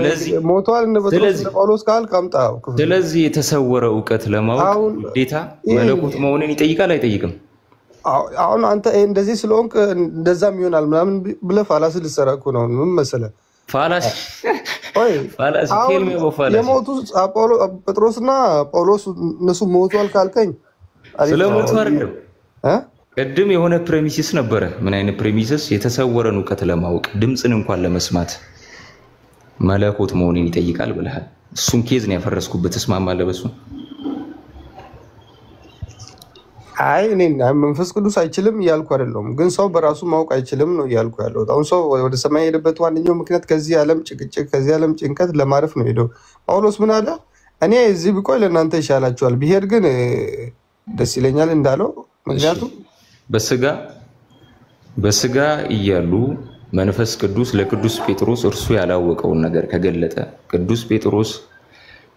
ሞቷል እነ ጴጥሮስ ጳውሎስ ቃል ቀምጣው። ስለዚህ የተሰወረ ዕውቀት ለማወቅ ግዴታ መለኮት መሆኑን ይጠይቃል አይጠይቅም? አሁን አንተ እንደዚህ ስለሆንክ እንደዛም ይሆናል ምናምን ብለህ ፋላስ ልትሰራ እኮ ነው። ምን መሰለህ ፋላስ የሞቱ ጴጥሮስና ጳውሎስ እነሱ ሞቷል ካልከኝ ስለሞቱ አይደለም። ቅድም የሆነ ፕሬሚሲስ ነበረ። ምን አይነት ፕሬሚሲስ? የተሰወረን ዕውቀት ለማወቅ ድምፅን እንኳን ለመስማት መለኮት መሆኑን ይጠይቃል ብለሃል። እሱን ኬዝ ነው ያፈረስኩበት። ተስማማለህ በሱ? አይ እኔ መንፈስ ቅዱስ አይችልም እያልኩ አይደለም፣ ግን ሰው በራሱ ማወቅ አይችልም ነው እያልኩ ያለሁት። አሁን ሰው ወደ ሰማይ የሄደበት ዋነኛው ምክንያት ከዚህ ዓለም ጭቅጭቅ፣ ከዚህ ዓለም ጭንቀት ለማረፍ ነው ሄደው። ጳውሎስ ምን አለ? እኔ እዚህ ብቆይ ለእናንተ ይሻላችኋል፣ ብሄድ ግን ደስ ይለኛል እንዳለው። ምክንያቱም በስጋ እያሉ መንፈስ ቅዱስ ለቅዱስ ጴጥሮስ እርሱ ያላወቀውን ነገር ከገለጠ ቅዱስ ጴጥሮስ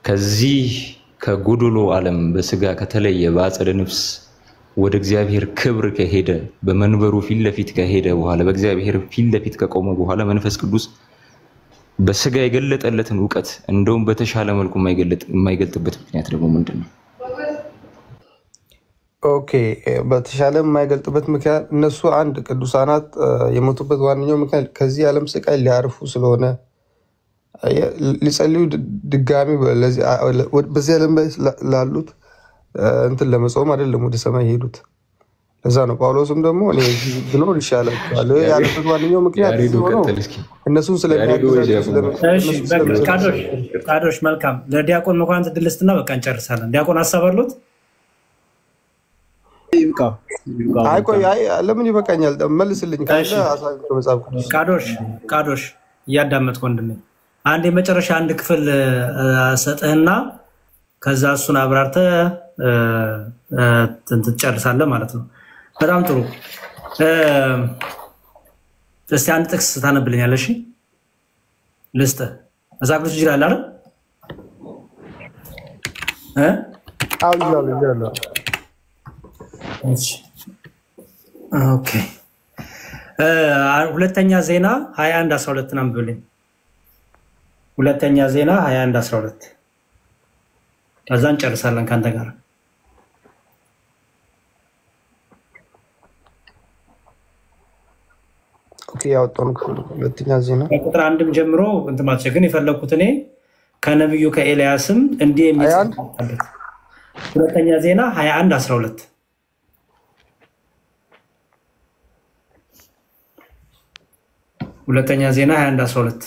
ከዚህ ከጎዶሎ ዓለም በስጋ ከተለየ በአጸደ ነፍስ ወደ እግዚአብሔር ክብር ከሄደ በመንበሩ ፊት ለፊት ከሄደ በኋላ በእግዚአብሔር ፊት ለፊት ከቆመ በኋላ መንፈስ ቅዱስ በስጋ የገለጠለትን ዕውቀት እንደውም በተሻለ መልኩ የማይገልጥበት ምክንያት ደግሞ ምንድን ነው? ኦኬ በተሻለ የማይገልጥበት ምክንያት እነሱ አንድ ቅዱሳናት የሞቱበት ዋነኛው ምክንያት ከዚህ ዓለም ስቃይ ሊያርፉ ስለሆነ ሊጸልዩ ድጋሚ በዚህ ዓለም ላይ ላሉት እንትን ለመጾም አይደለም ወደ ሰማይ ሄዱት። ለዛ ነው ጳውሎስም ደግሞ እኔ ብኖር ይሻላል ያለበት ዋነኛው ምክንያት እነሱን ቃዶሽ መልካም። ለዲያቆን መኳንንት ዕድል ስጥና በቃ እንጨርሳለን። ዲያቆን ሀሳብ አሉት? አይ ቆይ ለምን ይበቃኛል? መልስልኝ ካለ ቃዶሽ እያዳመጥኩ ወንድሜ አንድ የመጨረሻ አንድ ክፍል ሰጥህና ከዛ እሱን አብራርተህ ትጨርሳለህ ማለት ነው። በጣም ጥሩ። እስቲ አንድ ጥቅስ ታነብልኛለሽ? ልስጥህ። መጽሐፍ ቅዱስ ይችላል አይደል? ይላል። ኦኬ ሁለተኛ ዜና 21:12 አንብብልኝ። ሁለተኛ ዜና 21:12 ከዛ እንጨርሳለን ካንተ ጋር። ኦኬ ያወጣን ሁለተኛ ዜና ቁጥር 1 ጀምሮ እንትማቸ ግን የፈለኩት እኔ ከነብዩ ከኤልያስም እንዲህ የሚጽፍ ሁለተኛ ዜና 21:12 ሁለተኛ ዜና 21:12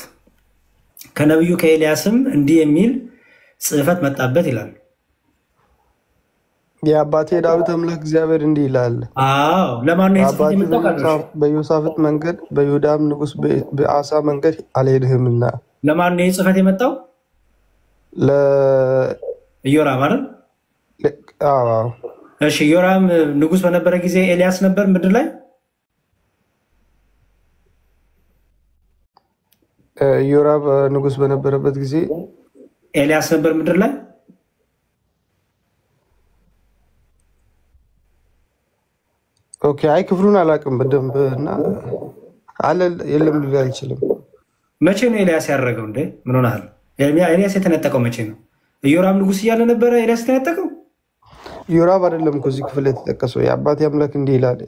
ከነብዩ ከኤልያስም እንዲህ የሚል ጽሕፈት መጣበት ይላል። የአባቴ ዳዊት አምላክ እግዚአብሔር እንዲህ ይላል። አዎ ለማን ነው ጽሕፈት የመጣው? በዮሳፍጥ መንገድ በይሁዳም ንጉስ በአሳ መንገድ አልሄድህምና። ለማን ነው ጽሕፈት የመጣው? ለኢዮራም አይደል? አዎ እሺ። ኢዮራም ንጉስ በነበረ ጊዜ ኤልያስ ነበር ምድር ላይ? ኢዮራም ንጉስ በነበረበት ጊዜ ኤልያስ ነበር ምድር ላይ? ኦኬ አይ ክፍሉን አላውቅም በደንብ እና አለ የለም ልል አልችልም። መቼ ነው ኤልያስ ያደረገው እንዴ? ምን ሆነሃል? ኤልያስ የተነጠቀው መቼ ነው? ኢዮራም ንጉስ እያለ ነበረ ኤልያስ የተነጠቀው? ኢዮራም አይደለም እኮ እዚህ ክፍል የተጠቀሰው የአባቴ አምላክ እንዲህ ይላል።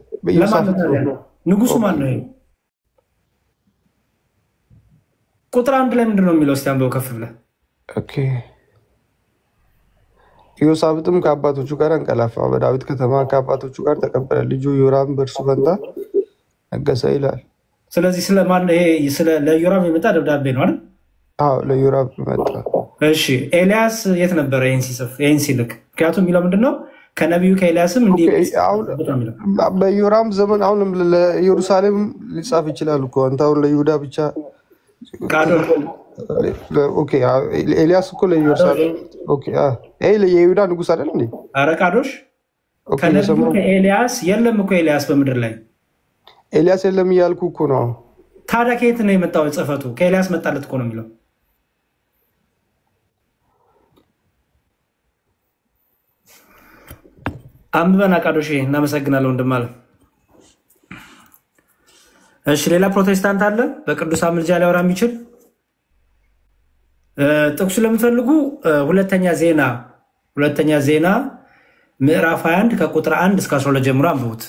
ንጉሱ ማን ነው? ቁጥር 1 ላይ ምንድን ነው የሚለው? እስቲ አንብበው ከፍ ብለህ። ኦኬ ኢዮሳፍጥም ከአባቶቹ ጋር አንቀላፋ፣ በዳዊት ከተማ ከአባቶቹ ጋር ተቀበረ፣ ልጁ ኢዮራም በእርሱ ፈንታ ነገሰ ይላል። ስለዚህ ስለማን ነው ይሄ? ለኢዮራም የመጣ ደብዳቤ ነው አይደል? አዎ ለኢዮራም መጣ። እሺ ኤልያስ የት ነበረ ይሄን ሲጽፍ ይሄን ሲልክ? ምክንያቱም የሚለው ምንድነው ከነቢዩ ከኤልያስም እንዲህ በኢዮራም ዘመን አሁን ለኢየሩሳሌም ሊጻፍ ይችላል እኮ አንተ አሁን ለይሁዳ ብቻ ኦኬ ኤልያስ እኮ ለኢየሩሳሌም ኦኬ አይ ለይሁዳ ንጉስ አይደል እንዴ? ኧረ ቃዶሽ ከነቢዩ ከኤልያስ የለም እኮ ኤልያስ በምድር ላይ ኤልያስ የለም እያልኩ እኮ ነው። ታዲያ ከየት ነው የመጣው ጽፈቱ? ከኤልያስ መጣለት እኮ ነው የሚለው። አንብበን አቃዶሽ እናመሰግናለን ወንድም አለ። እሺ ሌላ ፕሮቴስታንት አለ በቅዱሳን ምልጃ ሊያወራ የሚችል ጥቅሱ ለምትፈልጉ ሁለተኛ ዜና ምዕራፍ 21 ከቁጥር 1 እስከ 12 ጀምሮ አንብቡት።